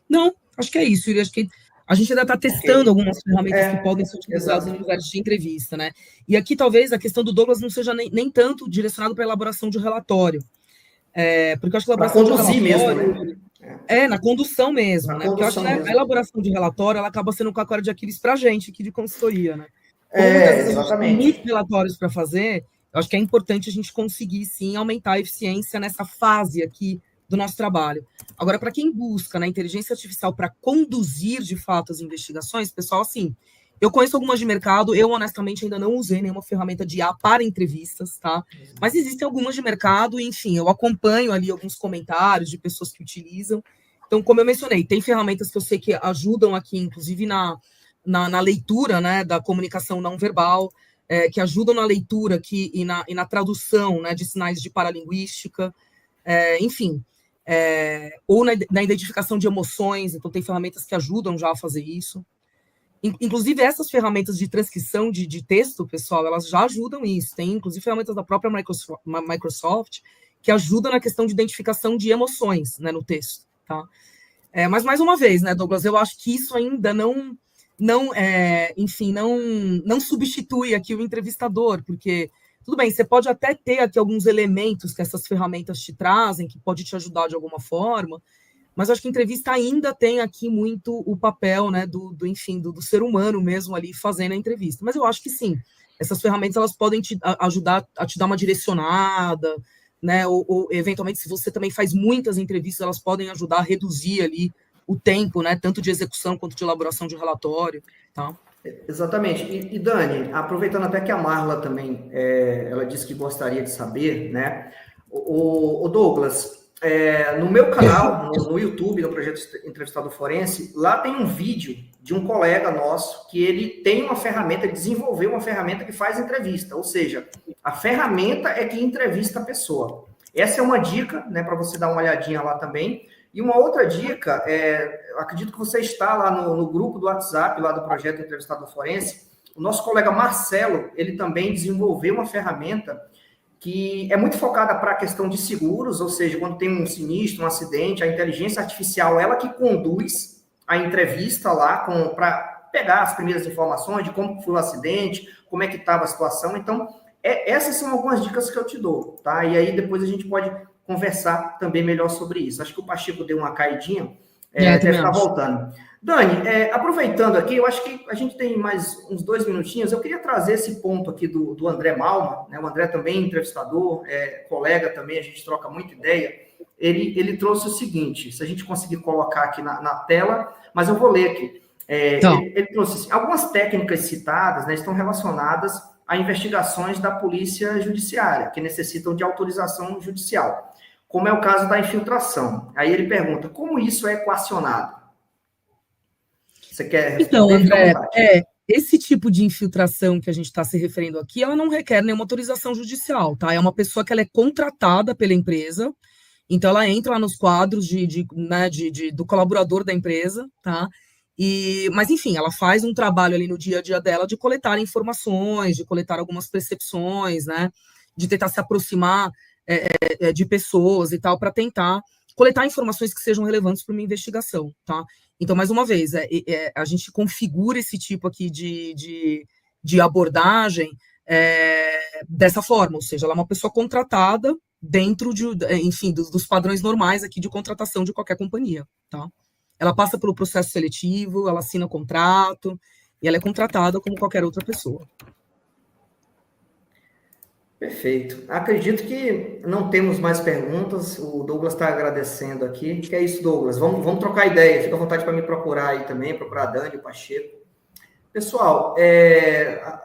S2: Não, acho que é isso, Yuri. Acho que a gente ainda está testando algumas ferramentas que podem ser utilizadas em lugares de entrevista, né? E aqui talvez a questão do Douglas não seja nem tanto direcionado para a elaboração de relatório. Porque eu acho que a elaboração de relatório... Mesmo, né? Na condução mesmo, né? Porque eu acho que a elaboração de relatório ela acaba sendo um calcanhar de Aquiles para a gente aqui de consultoria, né?
S1: Exatamente.
S2: Muitos relatórios para fazer. Eu acho que é importante a gente conseguir, sim, aumentar a eficiência nessa fase aqui do nosso trabalho. Agora, para quem busca na inteligência artificial para conduzir, de fato, as investigações, pessoal, assim, eu conheço algumas de mercado, eu, honestamente, ainda não usei nenhuma ferramenta de IA para entrevistas, tá? Mas existem algumas de mercado, e, enfim, eu acompanho ali alguns comentários de pessoas que utilizam. Então, como eu mencionei, tem ferramentas que eu sei que ajudam aqui, inclusive na leitura, né, da comunicação não verbal, que ajudam na leitura aqui e na tradução, né, de sinais de paralinguística, enfim, ou na identificação de emoções, então tem ferramentas que ajudam já a fazer isso. Inclusive, essas ferramentas de transcrição de texto, pessoal, elas já ajudam isso. Tem, inclusive, ferramentas da própria Microsoft que ajudam na questão de identificação de emoções, né, no texto, tá? Mas, mais uma vez, né, Douglas, eu acho que isso ainda não substitui aqui o entrevistador, porque, tudo bem, você pode até ter aqui alguns elementos que essas ferramentas te trazem, que pode te ajudar de alguma forma, mas eu acho que a entrevista ainda tem aqui muito o papel, né, do ser humano mesmo ali fazendo a entrevista. Mas eu acho que sim, essas ferramentas elas podem te ajudar a te dar uma direcionada, né, ou eventualmente, se você também faz muitas entrevistas, elas podem ajudar a reduzir ali o tempo, né, tanto de execução quanto de elaboração de relatório, tá?
S1: Exatamente. E Dani, aproveitando até que a Marla também, ela disse que gostaria de saber, né, o Douglas, no meu canal, no YouTube, no projeto Entrevistador Forense, lá tem um vídeo de um colega nosso que ele tem uma ferramenta, ele desenvolveu uma ferramenta que faz entrevista, ou seja, a ferramenta é que entrevista a pessoa. Essa é uma dica, né, para você dar uma olhadinha lá também. E uma outra dica, acredito que você está lá no grupo do WhatsApp, lá do projeto Entrevistador Forense, o nosso colega Marcelo, ele também desenvolveu uma ferramenta que é muito focada para a questão de seguros, ou seja, quando tem um sinistro, um acidente, a inteligência artificial, ela que conduz a entrevista lá para pegar as primeiras informações de como foi o acidente, como é que estava a situação. Então, essas são algumas dicas que eu te dou, tá? E aí depois a gente pode conversar também melhor sobre isso. Acho que o Pacheco deu uma caidinha, deve estar voltando. Dani, aproveitando aqui, eu acho que a gente tem mais uns 2 minutinhos, eu queria trazer esse ponto aqui do André Malma, né? O André também é entrevistador, colega também, a gente troca muita ideia. Ele trouxe o seguinte, se a gente conseguir colocar aqui na tela, mas eu vou ler aqui. Ele trouxe assim, algumas técnicas citadas, né, estão relacionadas a investigações da polícia judiciária, que necessitam de autorização judicial, como é o caso da infiltração. Aí ele pergunta, como isso é equacionado? Você quer
S2: Então,
S1: responder?
S2: André, esse tipo de infiltração que a gente está se referindo aqui, ela não requer nenhuma autorização judicial, tá? É uma pessoa que ela é contratada pela empresa, então ela entra lá nos quadros do colaborador da empresa, tá? Mas, enfim, ela faz um trabalho ali no dia a dia dela de coletar informações, de coletar algumas percepções, né? De tentar se aproximar de pessoas e tal, para tentar coletar informações que sejam relevantes para uma investigação, tá? Então, mais uma vez, a gente configura esse tipo aqui de abordagem dessa forma, ou seja, ela é uma pessoa contratada dentro enfim, dos padrões normais aqui de contratação de qualquer companhia, tá? Ela passa pelo processo seletivo, ela assina contrato, e ela é contratada como qualquer outra pessoa.
S1: Perfeito. Acredito que não temos mais perguntas. O Douglas está agradecendo aqui. Que é isso, Douglas? Vamos trocar ideia. Fica à vontade para me procurar aí também, procurar a Dani, o Pacheco. Pessoal,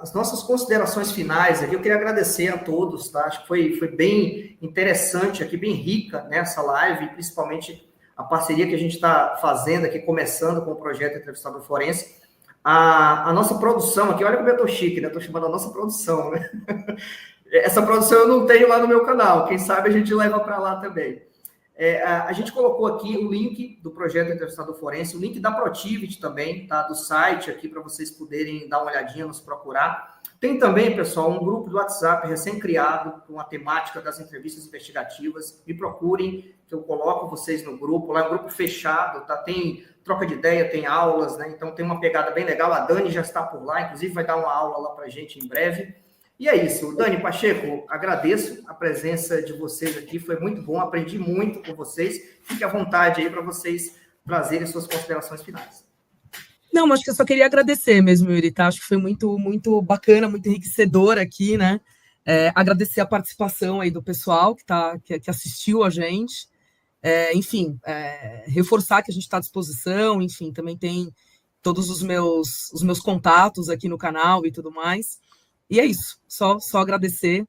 S1: as nossas considerações finais aqui, eu queria agradecer a todos, tá? Acho que foi bem interessante aqui, bem rica nessa live, principalmente a parceria que a gente está fazendo aqui, começando com o projeto Entrevistador Forense. A nossa produção aqui, olha como eu estou chique, né? Estou chamando a nossa produção, né? Essa produção eu não tenho lá no meu canal. Quem sabe a gente leva para lá também. A gente colocou aqui o link do projeto Entrevistador Forense, o link da Protivit também, tá? Do site aqui para vocês poderem dar uma olhadinha, nos procurar. Tem também, pessoal, um grupo do WhatsApp recém-criado com a temática das entrevistas investigativas. Me procurem, que eu coloco vocês no grupo. Lá é um grupo fechado, tá? Tem troca de ideia, tem aulas, né? Então tem uma pegada bem legal. A Dani já está por lá, inclusive vai dar uma aula lá para a gente em breve. E é isso. Dani, Pacheco, agradeço a presença de vocês aqui, foi muito bom, aprendi muito com vocês. Fique à vontade aí para vocês trazerem suas considerações finais.
S2: Não, acho que eu só queria agradecer mesmo, Yuri, tá? Acho que foi muito, muito bacana, muito enriquecedor aqui, né? Agradecer a participação aí do pessoal que assistiu a gente. Enfim, reforçar que a gente está à disposição, enfim, também tem todos os meus contatos aqui no canal e tudo mais. E é isso, só agradecer.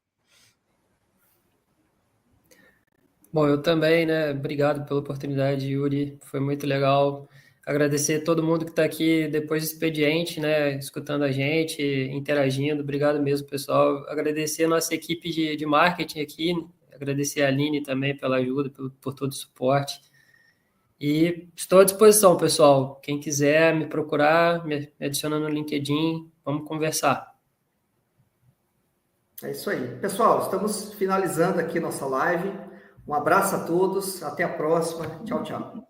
S3: Bom, eu também, né? Obrigado pela oportunidade, Yuri. Foi muito legal. Agradecer a todo mundo que está aqui depois do expediente, né? Escutando a gente, interagindo. Obrigado mesmo, pessoal. Agradecer a nossa equipe de marketing aqui. Agradecer a Aline também pela ajuda, por todo o suporte. E estou à disposição, pessoal. Quem quiser me procurar, me adiciona no LinkedIn. Vamos conversar.
S1: É isso aí. Pessoal, estamos finalizando aqui nossa live. Um abraço a todos. Até a próxima. Tchau, tchau.